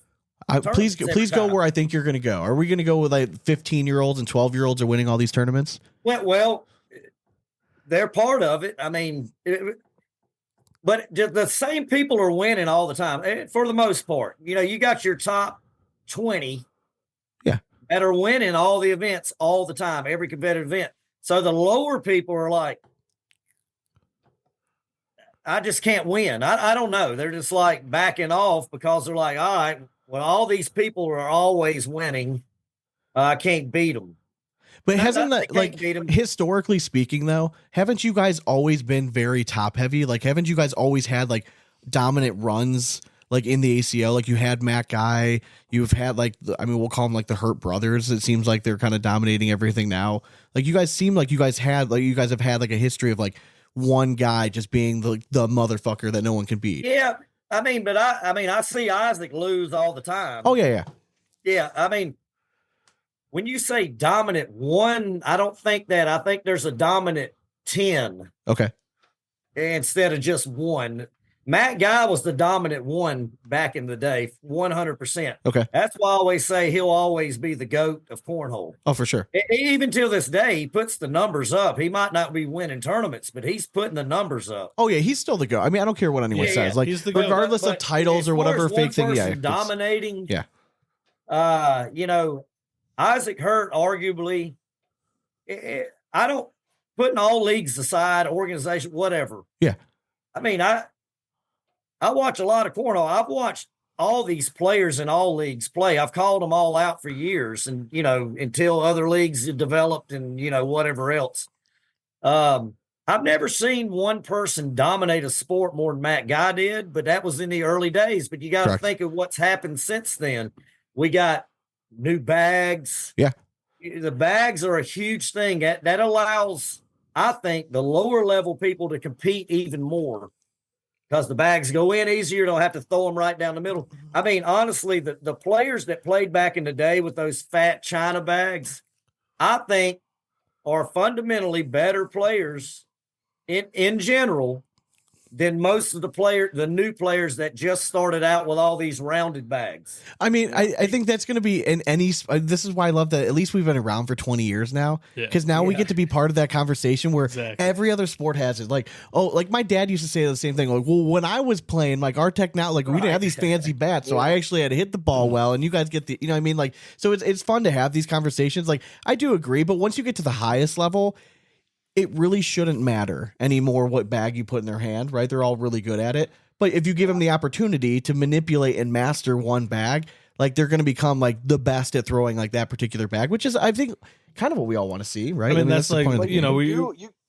S2: Please go where I think you're going to go. Are we going to go with like 15-year-olds and 12-year-olds are winning all these tournaments?
S4: Well, they're part of it. I mean, but the same people are winning all the time for the most part. You got your top 20 that are winning all the events all the time, every competitive event. So the lower people are like, I just can't win. I don't know. They're just like backing off because they're like, all right, well, all these people are always winning. I can't beat them.
S2: But hasn't that, like, historically speaking, though, haven't you guys always been very top heavy? Like, haven't you guys always had like dominant runs, like in the ACL? Like, you had Matt Guy, you've had like, we'll call them like the Hurt Brothers. It seems like they're kind of dominating everything now. Like, you guys seem like you guys have had like a history of like one guy just being the motherfucker that no one can beat.
S4: Yeah, but I see Isaac lose all the time.
S2: Oh yeah.
S4: When you say dominant one, I don't think that. I think there's a dominant 10.
S2: Okay.
S4: Instead of just one. Matt Guy was the dominant one back in the day, 100%.
S2: Okay.
S4: That's why I always say he'll always be the GOAT of cornhole.
S2: Oh, for sure.
S4: Even till this day, he puts the numbers up. He might not be winning tournaments, but he's putting the numbers up.
S2: Oh, yeah, he's still the GOAT. I mean, I don't care what anyone says. Like, regardless of titles or whatever fake thing. Yeah.
S4: Dominating.
S2: Yeah.
S4: Isaac Hurt, arguably, I don't, putting all leagues aside, organization, whatever.
S2: Yeah.
S4: I mean, I watch a lot of cornhole. I've watched all these players in all leagues play. I've called them all out for years and, until other leagues have developed and, whatever else. I've never seen one person dominate a sport more than Matt Guy did, but that was in the early days. But you got to think of what's happened since then. We got new bags.
S2: Yeah.
S4: The bags are a huge thing that allows, I think, the lower level people to compete even more because the bags go in easier. Don't have to throw them right down the middle. I mean, honestly, the players that played back in the day with those fat China bags, I think are fundamentally better players in general than most of the new players that just started out with all these rounded bags.
S2: I mean, I think that's going to be in any, this is why I love that at least we've been around for 20 years now. Because now we get to be part of that conversation where every other sport has it. Like, like my dad used to say the same thing. Like, well, when I was playing, like our technology, like we didn't have these fancy bats. So I actually had to hit the ball well. And you guys get the, what I mean? Like, so it's fun to have these conversations. Like, I do agree. But once you get to the highest level, it really shouldn't matter anymore what bag you put in their hand, right? They're all really good at it. But if you give them the opportunity to manipulate and master one bag, like they're going to become like the best at throwing like that particular bag, which is, I think, kind of what we all want to see, right?
S5: I mean that's like,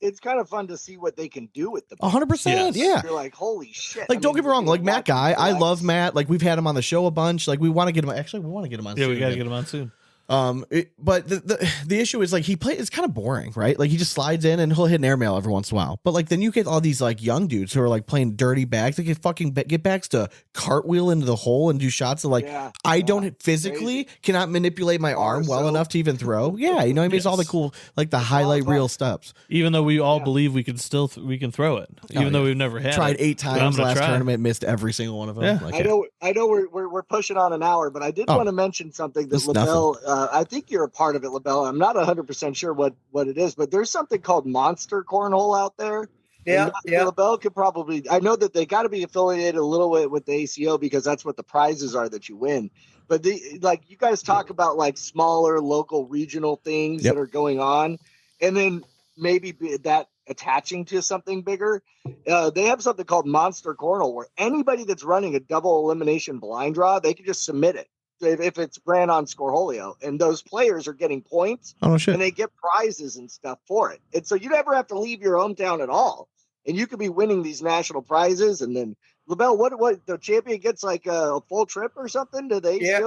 S3: it's kind of fun to see what they can do with the
S2: 100%. Yeah.
S3: You're like, holy shit.
S2: Like, don't get me wrong. Like Matt Guy, I love Matt. Like we've had him on the show a bunch. Like we want to get him. Actually, we want to get him on.
S5: Yeah, we got to get him on soon.
S2: But the issue is like it's kind of boring, right? Like he just slides in and he'll hit an airmail every once in a while. But like then you get all these like young dudes who are like playing dirty bags. They get fucking get bags to cartwheel into the hole and do shots that like I don't physically cannot manipulate my arm well enough to even throw. Yeah, you know what I mean? It's all the cool like the highlight reel steps.
S5: Even though we all believe we can we can throw it, even though we've never
S2: tried 8 times last tournament, missed every single one of them.
S5: Yeah.
S2: Like,
S3: I know we're pushing on an hour, but I did want to mention something that Labelle. I think you're a part of it, Labelle. I'm not 100% sure what it is, but there's something called Monster Cornhole out there.
S4: Yeah.
S3: Labelle could probably. I know that they got to be affiliated a little bit with the ACO because that's what the prizes are that you win. But like you guys talk about like smaller local regional things that are going on, and then maybe that attaching to something bigger. They have something called Monster Cornhole where anybody that's running a double elimination blind draw, they can just submit it if it's ran on ScoreHolio, and those players are getting points and they get prizes and stuff for it. And so you never have to leave your hometown at all, and you could be winning these national prizes. And then Labelle, what the champion gets like a full trip or something? Do they?
S4: Yeah.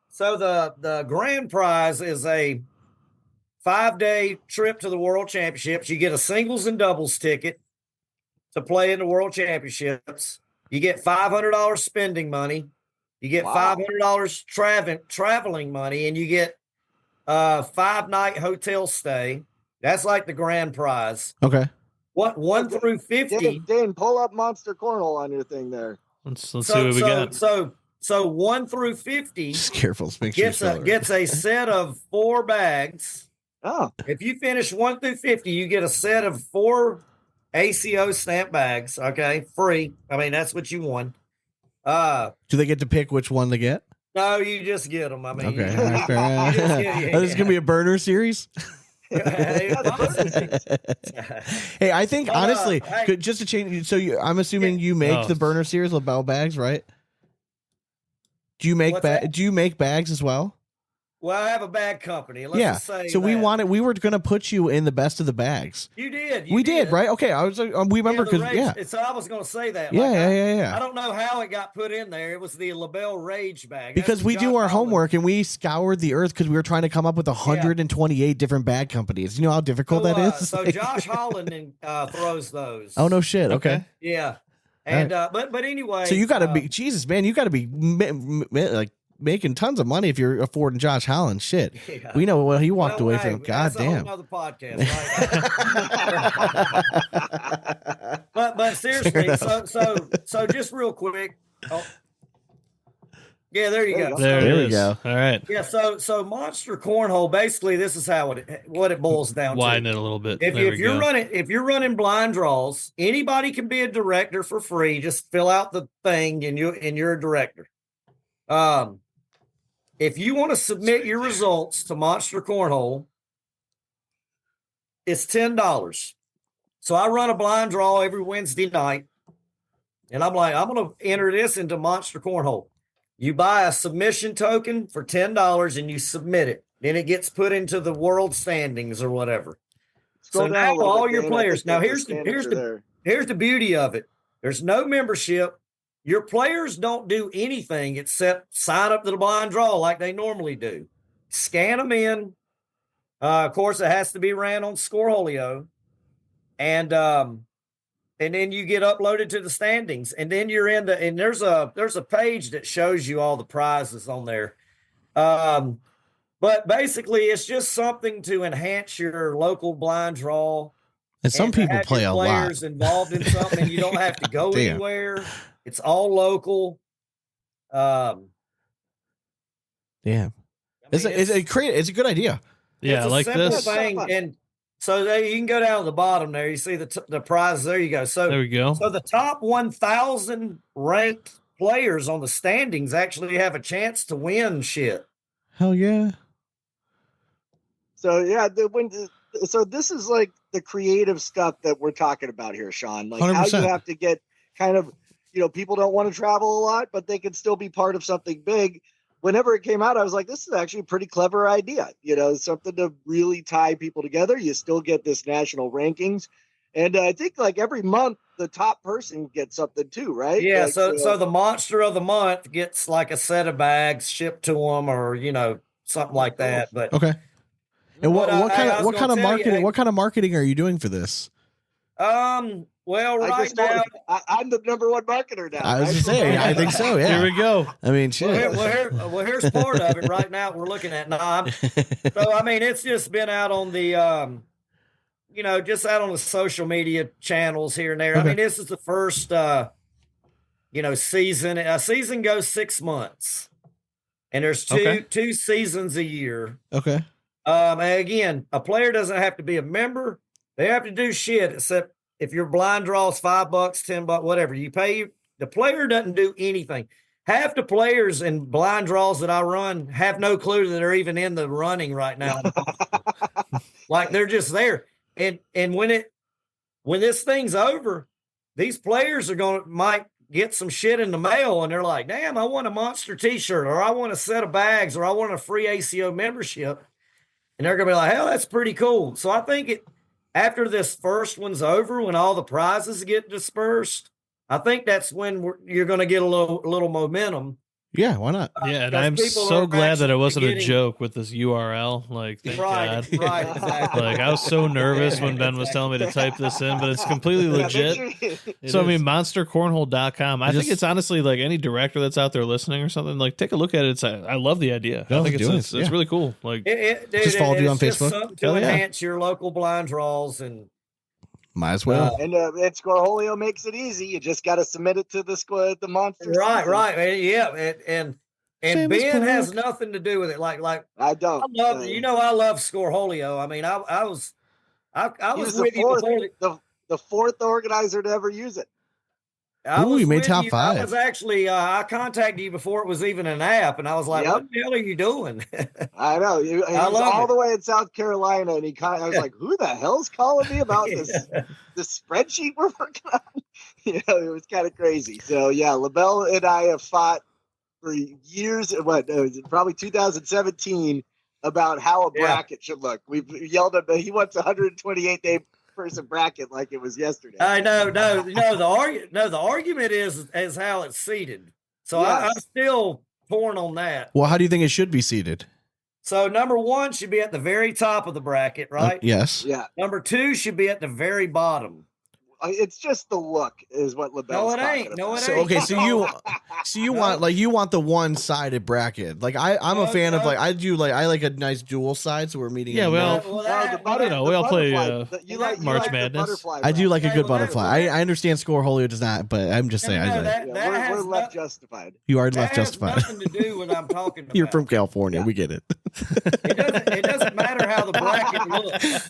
S4: So the grand prize is a 5-day trip to the World Championships. You get a singles and doubles ticket to play in the World Championships. You get $500 spending money. You get $500 traveling money, and you get 5-night hotel stay. That's like the grand prize.
S2: Okay.
S4: What 1 through 50?
S3: Dane, pull up Monster Cornhole on your thing there.
S5: Let's see what we got.
S4: So 1 through 50.
S2: Just careful.
S4: Gets a set of 4 bags.
S3: Oh,
S4: if you finish 1 through 50, you get a set of 4 ACO stamp bags. Okay, free. I mean, that's what you won.
S2: Do they get to pick which one to get?
S4: No, you just get them. I mean,
S2: okay. This is gonna be a burner series.
S4: Hey,
S2: I think honestly, just to change. So I'm assuming you make the burner series Labelle bags, right? Do you make Do you make bags as well?
S4: Well, I have a bag company. Let's just say
S2: so we were going to put you in the best of the bags.
S4: You did.
S2: We did, right? Okay. I was we remember because
S4: So I was going to say that.
S2: Yeah.
S4: I don't know how it got put in there. It was the Labelle Rage bag.
S2: Because we do our homework and we scoured the earth because we were trying to come up with 128 different bag companies. You know how difficult that is?
S4: So Josh Holland throws those.
S2: Oh, no shit. Okay.
S4: Yeah. And but anyway.
S2: So you got to be Jesus, man. You got to be like making tons of money if you're affording Josh Holland. Shit, we know what he walked away from. God damn.
S4: Another podcast, right? but seriously, so just real quick. Yeah, there you go.
S5: There we go. All right.
S4: Yeah, so Monster Cornhole, basically, this is how what it boils down to.
S5: Widen it a little bit.
S4: If you're running blind draws, anybody can be a director for free. Just fill out the thing, and you're a director. If you want to submit your results to Monster Cornhole, it's $10. So I run a blind draw every Wednesday night, and I'm like, I'm going to enter this into Monster Cornhole. You buy a submission token for $10 and you submit it. Then it gets put into the world standings or whatever. So now all your players. Now here's the beauty of it. There's no membership. Your players don't do anything except sign up to the blind draw like they normally do. Scan them in. Of course, it has to be ran on ScoreHolio. And then you get uploaded to the standings. And then you're in and there's a page that shows you all the prizes on there. But basically, it's just something to enhance your local blind draw.
S2: And some people play a lot.
S4: Players involved in something, and you don't have to go anywhere. It's all local.
S2: Damn. It's a good idea.
S5: Yeah, I like this
S4: thing. And so you can go down to the bottom there. You see the prizes. There you go. So
S5: there we go.
S4: So the top 1,000 ranked players on the standings actually have a chance to win shit.
S2: Hell yeah.
S3: So yeah, so this is like the creative stuff that we're talking about here, Sean. Like 100%. How you have to get kind of, people don't want to travel a lot, but they can still be part of something big. Whenever it came out, I was like, this is actually a pretty clever idea. Something to really tie people together. You still get this national rankings. And I think like every month the top person gets something too, right?
S4: Yeah.
S3: Like,
S4: so the monster of the month gets like a set of bags shipped to them, or something like that. But
S2: okay. And what kind of marketing?
S4: You,
S2: what kind of marketing are you doing for this?
S4: Well, right now
S3: I'm the number one marketer now.
S2: I was just saying, I think so. Yeah.
S5: Here we go.
S2: I mean, shit.
S4: Well, here's part of it. Right now, we're looking at so I mean, it's just been out on the just out on the social media channels here and there. Okay. I mean, this is the first season. A season goes 6 months, and there's two seasons a year.
S2: Okay.
S4: And again, a player doesn't have to be a member. They have to do shit except if your blind draw is $5, $10, whatever. You pay. The player doesn't do anything. Half the players in blind draws that I run have no clue that they're even in the running right now. Like they're just there. And when this thing's over, these players might get some shit in the mail, and they're like, "Damn, I want a monster T-shirt, or I want a set of bags, or I want a free ACO membership." And they're gonna be like, "Hell, that's pretty cool." So I think after this first one's over, when all the prizes get dispersed, I think that's when you're going to get a little momentum.
S2: Yeah, why not?
S5: Yeah, and I'm so glad that it wasn't a joke with this URL. Like, thank God.
S4: Right, exactly.
S5: Like, I was so nervous when Ben was telling me to type this in, but it's completely legit. So, I mean, monstercornhole.com. I think it's honestly like any director that's out there listening or something, like, take a look at it. I love the idea. I think it's really cool. Like,
S2: just follow you on Facebook.
S4: Something to enhance your local blind draws and.
S2: Might as well.
S3: And ScoreHolio makes it easy. You just got to submit it to the monster.
S4: Right. Yeah. And Ben has nothing to do with it. Like
S3: I don't.
S4: I love ScoreHolio. I mean, I was with you before
S3: the fourth organizer to ever use it.
S2: You made top 5.
S4: I was actually, I contacted you before it was even an app, and I was like, what the hell are you doing?
S3: I know. He was all the way in South Carolina, and I was like, who the hell's calling me about this spreadsheet we're working on? It was kind of crazy. So, yeah, Labelle and I have fought for years, probably 2017, about how a bracket should look. We've yelled at him. He wants 128-day person bracket like it was yesterday.
S4: I know. No. The argument is how it's seated. So I'm still torn on that.
S2: Well, how do you think it should be seated?
S4: So number 1 should be at the very top of the bracket, right?
S2: Yes.
S3: Yeah.
S4: Number 2 should be at the very bottom.
S3: It's just the look is what Labelle's talking about.
S4: No, it ain't.
S2: So, okay, so you want the one-sided bracket. Like I'm a fan of I like a nice dual side, so we're meeting.
S5: Yeah, we all play March Madness.
S2: I do like a good butterfly. I understand ScoreHolio does not, but I'm just saying.
S3: We're left justified.
S2: You are left justified.
S4: Nothing to do with what I'm talking about.
S2: You're from California. We get it.
S4: It doesn't matter how the bracket looks.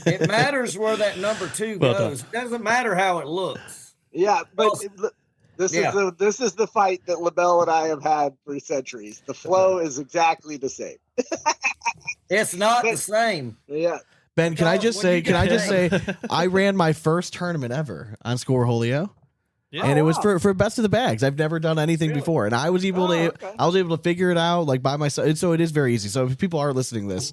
S4: It matters where that number 2 goes. It doesn't matter how it looks.
S3: Yeah, but this is the fight that Labelle and I have had for centuries. The flow is exactly the same.
S4: It's not the same.
S3: Yeah.
S2: Ben, can I just say I ran my first tournament ever on ScoreHolio. Yeah. And it was for best of the bags. I've never done anything before, and I was able to figure it out like by myself. And so it is very easy. So if people are listening to this,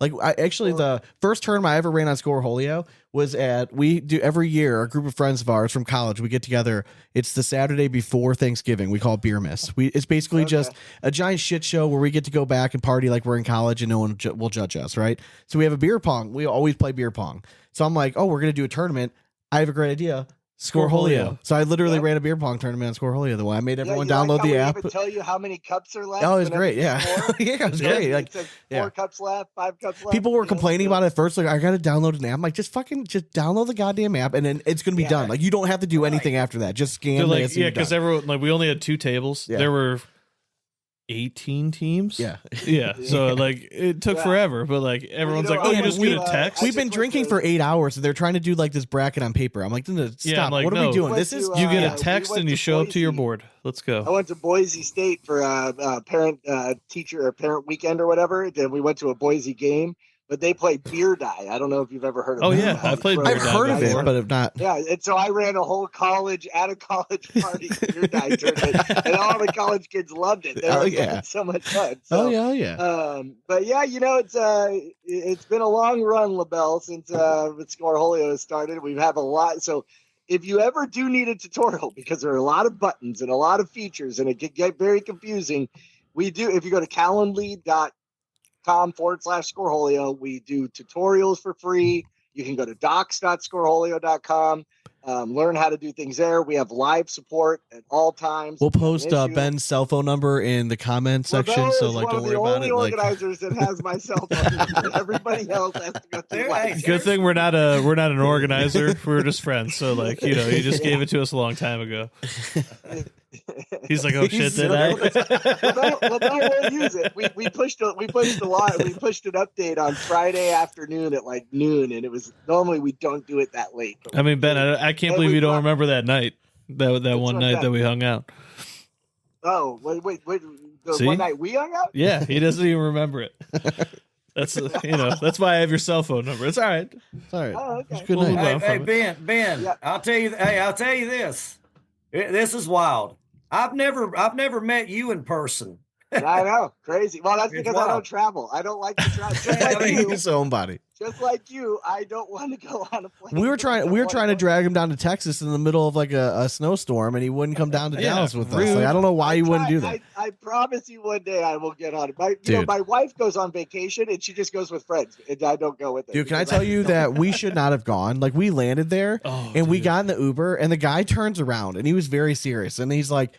S2: the first tournament I ever ran on ScoreHolio was we do every year, a group of friends of ours from college, we get together. It's the Saturday before Thanksgiving. We call it Beer Miss. It's basically just a giant shit show where we get to go back and party like we're in college and no one will judge us, right? So we have a beer pong. We always play beer pong. So I'm like, we're going to do a tournament. I have a great idea. ScoreHolio. So I literally ran a beer pong tournament on ScoreHolio. The way I made everyone download the app.
S3: Even tell you how many cups are left.
S2: Oh, it was great. Yeah, yeah, it was great. Like
S3: 4 cups left, 5 cups left.
S2: People were complaining about it at first. Like, I got to download an app. I'm like, just download the goddamn app, and then it's gonna be done. Like, you don't have to do anything after that. Just scan.
S5: Because everyone we only had 2 tables. Yeah. There were 18 teams.
S2: Yeah.
S5: So it took forever, but everyone's you just get a text.
S2: We've been drinking for 8 hours, and they're trying to do this bracket on paper. I'm like, stop. What are we doing? This is
S5: you get a text and you show up to your board. Let's go.
S3: I went to Boise State for a parent teacher or parent weekend or whatever. Then we went to a Boise game. but they play beer die. I don't know if you've ever heard of.
S5: Oh yeah, I played beer
S2: I've
S5: die
S2: heard of
S5: before.
S2: it, but have not.
S3: Yeah, and so I ran a whole college party beer die tournament, and all the college kids loved it. They were having so much fun. So, but yeah, it's been a long run, Labelle, since ScoreHolio has started. We've had a lot. So if you ever do need a tutorial, because there are a lot of buttons and a lot of features, and it can get very confusing, we do. If you go to calendly.com/ScoreHolio, we do tutorials for free. You can go to docs.scoreholio.com. Learn how to do things there. We have live support at all times.
S2: We'll post Ben's cell phone number in the comment section, so don't worry about it.
S3: One of the only organizers that has my cell phone number. Everybody else has to go through.
S5: Good thing we're not an organizer. We're just friends. So you just gave it to us a long time ago. He's like, oh shit, did I?
S3: Well, we'll use it. We pushed a lot. We pushed an update on Friday afternoon at like noon, and it was normally we don't do it that late.
S5: I mean, Ben, I can't believe you don't remember that night. That one night that we hung out.
S3: Oh, wait. One night we hung out?
S5: Yeah, he doesn't even remember it. That's that's why I have your cell phone number. It's all right. It's all right.
S3: Oh, okay.
S5: Good night.
S4: Hey, Ben. Yeah. I'll tell you this. This is wild. I've never met you in person.
S3: I know, crazy. Well, that's because I don't travel. I don't like to travel. Just like you,
S2: his own body.
S3: Just like you, I don't want to go on a plane.
S2: We were trying to drag him down to Texas in the middle of like a snowstorm, and he wouldn't come down to Dallas with us. Like, I don't know why you wouldn't do that.
S3: I promise you, one day I will get on it. My wife goes on vacation, and she just goes with friends, and I don't go with her.
S2: Dude, can I tell you that we should not have gone? Like, we landed there, we got in the Uber, and the guy turns around, and he was very serious, and he's like,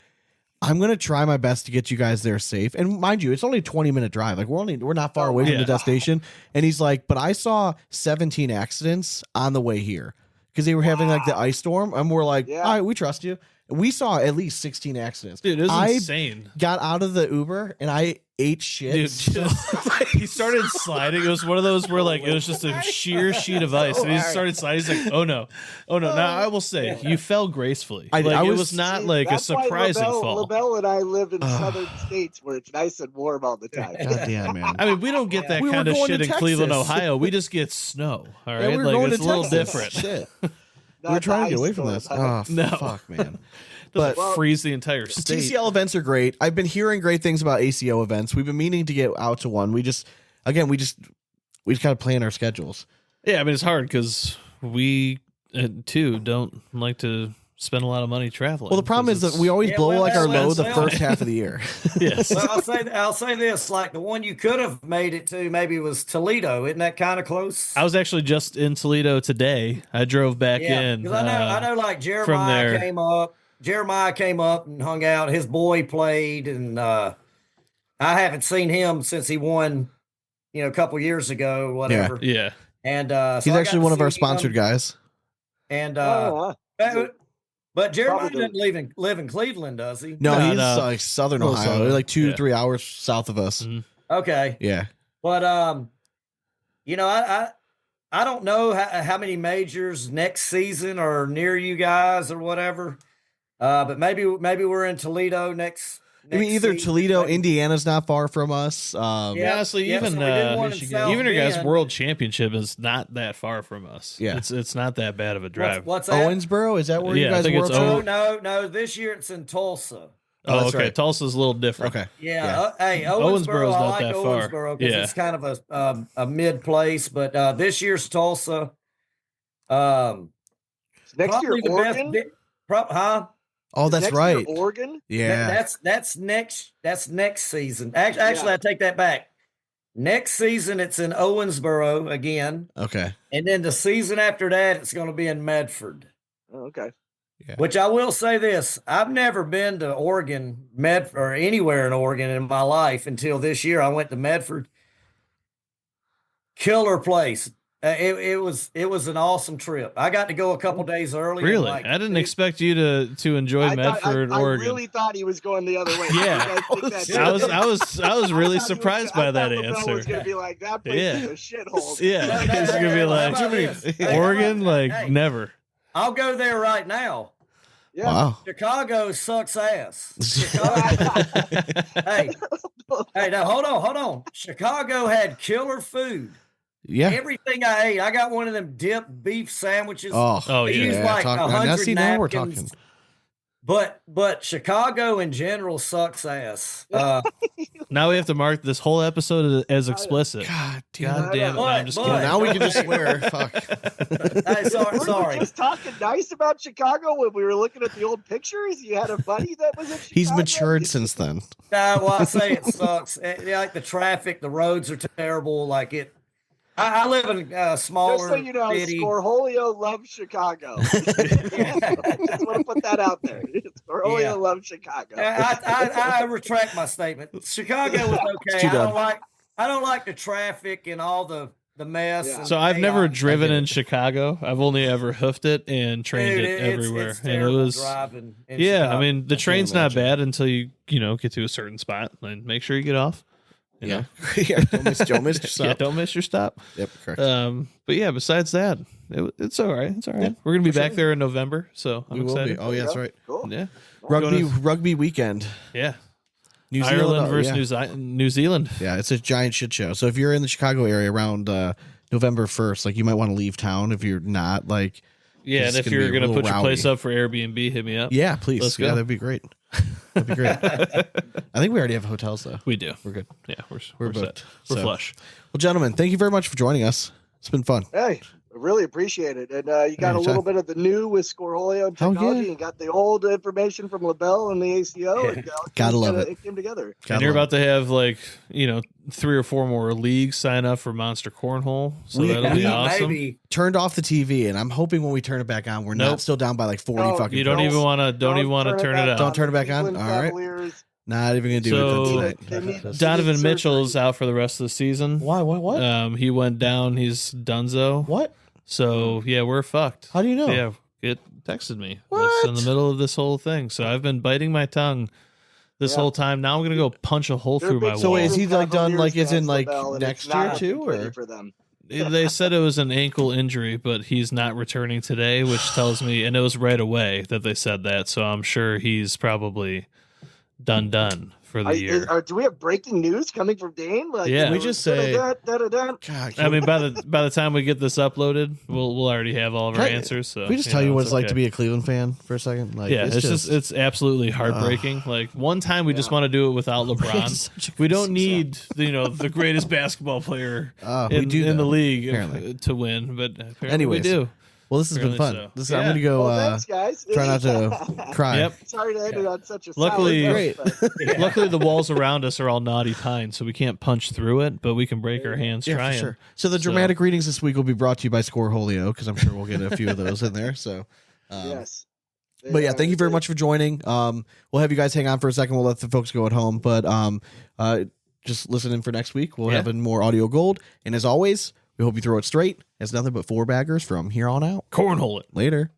S2: I'm going to try my best to get you guys there safe. And mind you, it's only a 20-minute drive. Like we're not far away from the destination. And he's like, but I saw 17 accidents on the way here because they were having like the ice storm. And we're like, all right, we trust you. We saw at least 16 accidents.
S5: Dude, it was insane.
S2: Got out of the Uber and I ate shit.
S5: Dude, he started sliding. It was one of those where it was just a sheer sheet of ice. And he started sliding. He's like, oh no. Now I will say, you fell gracefully. It was not like a surprising fall.
S3: Labelle and I live in southern states where it's nice and warm all the time.
S2: God damn, man.
S5: I mean, we don't get that kind of shit in Cleveland, Ohio. We just get snow. All right, it's a little different.
S2: Shit. We're trying to get away from this. Oh, no. Fuck, man.
S5: But freeze the entire state.
S2: TCL events are great. I've been hearing great things about ACO events. We've been meaning to get out to one. We just got to plan our schedules.
S5: Yeah, I mean, it's hard because we too don't like to spend a lot of money traveling.
S2: Well, the problem is that we always blow our load the first half of the year.
S5: Yes.
S4: Well, I'll say this: like the one you could have made it to maybe was Toledo. Isn't that kind of close?
S5: I was actually just in Toledo today. I drove back in.
S4: Because I know, like Jeremiah came up. Jeremiah came up and hung out. His boy played, and I haven't seen him since he won, a couple years ago, whatever.
S5: Yeah.
S4: And
S2: he's actually one of our sponsored guys.
S4: And but Jeremiah doesn't live in Cleveland, does he?
S2: No, he's like Southern Ohio, like 2-3 hours south of us.
S5: Mm-hmm.
S4: Okay.
S2: Yeah.
S4: But I don't know how many majors next season are near you guys or whatever. But maybe we're in Toledo next.
S2: I mean, either
S4: season.
S2: Toledo, Indiana's not far from us.
S5: Honestly, even your guys' World Championship is not that far from us.
S2: Yeah,
S5: it's not that bad of a drive.
S4: What's that?
S2: Owensboro? Is that where you guys were?
S4: No. This year it's in Tulsa.
S5: Oh, okay. Right. Tulsa's a little different.
S2: Okay.
S4: Yeah. Hey,
S5: Owensboro's
S4: I
S5: not
S4: like
S5: that far.
S4: Owensboro because it's kind of a mid place, but this year's Tulsa.
S3: Next year, Oregon.
S2: Oh, that's right.
S3: Oregon.
S2: Yeah.
S4: That's next season. Actually, I take that back. Next season, it's in Owensboro again.
S2: Okay.
S4: And then the season after that, it's going to be in Medford.
S3: Oh, okay.
S2: Yeah.
S4: Which I will say this: I've never been to Oregon, or anywhere in Oregon in my life until this year. I went to Medford. Killer place. It was an awesome trip. I got to go a couple days early.
S5: Really? I didn't expect you to enjoy Medford, Oregon.
S3: I really thought he was going the other way.
S5: Yeah. I was really surprised by that answer.
S3: Was going to be like, that place is a shithole.
S5: Yeah. It's going to be like, Oregon, never.
S4: I'll go there right now.
S3: Yeah.
S2: Wow.
S4: Chicago sucks ass. Hey, now hold on. Chicago had killer food.
S2: Yeah.
S4: Everything I ate. I got one of them dip beef sandwiches.
S5: Oh,
S4: They
S5: yeah.
S4: use like 100
S2: now we're
S4: napkins.
S2: talking.
S4: But Chicago in general sucks ass.
S5: Now we have to mark this whole episode as explicit.
S2: God
S5: damn it! No, I'm just kidding.
S2: Now we can just swear. Fuck.
S4: Hey, sorry.
S3: We were just talking nice about Chicago when we were looking at the old pictures. You had a buddy that was in Chicago.
S2: He's matured since then.
S4: Well, I say it sucks. Like the traffic, the roads are terrible. Like it. I live in a smaller
S3: Just so you know,
S4: city.
S3: ScoreHolio loves Chicago. Just want to put that out there. ScoreHolio loves Chicago.
S4: I retract my statement. Chicago was okay. I don't like the traffic and all the mess.
S3: Yeah.
S5: So I've never driven in Chicago. I've only ever hoofed it and trained it everywhere.
S4: It's
S5: and it was
S4: driving.
S5: Chicago. I mean the train's not bad until you get to a certain spot and make sure you get off. You know?
S2: Don't miss your stop.
S5: Yeah, don't miss your stop.
S2: Yep, correct.
S5: But yeah, besides that, it's all right. It's all right.
S2: Yeah,
S5: we're gonna be back there in November, so I'm excited.
S2: Oh yeah, that's right.
S3: Cool.
S5: Yeah,
S2: Rugby weekend.
S5: Yeah,
S2: New
S5: Ireland
S2: Zealand,
S5: versus New Zealand.
S2: Yeah, it's a giant shit show. So if you're in the Chicago area around November 1st, like you might want to leave town. If you're not, like,
S5: yeah, and if you're gonna put your place up for Airbnb, hit me up.
S2: Yeah, please.
S5: Let's go.
S2: Yeah, that'd be great. That'd be great. I think we already have hotels though.
S5: We do.
S2: We're good.
S5: Yeah, we're
S2: booked.
S5: set. We're flush.
S2: Well, gentlemen, thank you very much for joining us. It's been fun.
S3: Hey, I really appreciate it. And you got a little bit of the new with ScoreHolio and technology, and got the old information from Labelle and the ACO. And,
S2: Gotta love it.
S3: It came together.
S5: And you're about to have 3 or 4 more leagues sign up for Monster Cornhole, so that'll be awesome.
S4: Maybe.
S2: Turned off the TV, and I'm hoping when we turn it back on, we're not still down by like 40 fucking.
S5: You don't even want to turn it on.
S2: Don't turn it back on. All right. Not even gonna do it tonight.
S5: Donovan Mitchell's out for the rest of the season.
S2: Why? What?
S5: He went down. He's donezo.
S2: What?
S5: So yeah, we're fucked.
S2: How do you know?
S5: Yeah, it texted me.
S2: What?
S5: It's in the middle of this whole thing. So I've been biting my tongue this whole time. Now I'm gonna go punch a hole through my wall.
S2: So is he like done like is in like next year too, or?
S3: For them.
S5: They said it was an ankle injury, but he's not returning today, which tells me, and it was right away that they said that. So I'm sure he's probably done for the year.
S3: Do we have breaking news coming from Dane? Like,
S5: yeah,
S2: we just say.
S3: God,
S5: I mean, by the time we get this uploaded, we'll already have all of our answers. So
S2: can we just tell you what it's like to be a Cleveland fan for a second? Like,
S5: yeah, it's absolutely heartbreaking. Like one time we just want to do it without LeBron. We don't need the greatest basketball player in the league to win, but apparently we do.
S2: Well, this has been fun.
S5: So.
S2: I'm going to go
S3: thanks, guys.
S2: try not to cry.
S5: Yep.
S3: Sorry to end it on such a
S5: luckily,
S3: luckily
S5: the walls around us are all knotty pine, so we can't punch through it, but we can break our hands trying.
S2: For sure. So the dramatic readings this week will be brought to you by ScoreHolio, because I'm sure we'll get a few of those in there. So,
S3: yes.
S2: But yeah, thank you very much for joining. We'll have you guys hang on for a second. We'll let the folks go at home, but just listen in for next week. We'll have more audio gold, and as always, we hope you throw it straight. It's nothing but 4 baggers from here on out.
S5: Cornhole it.
S2: Later.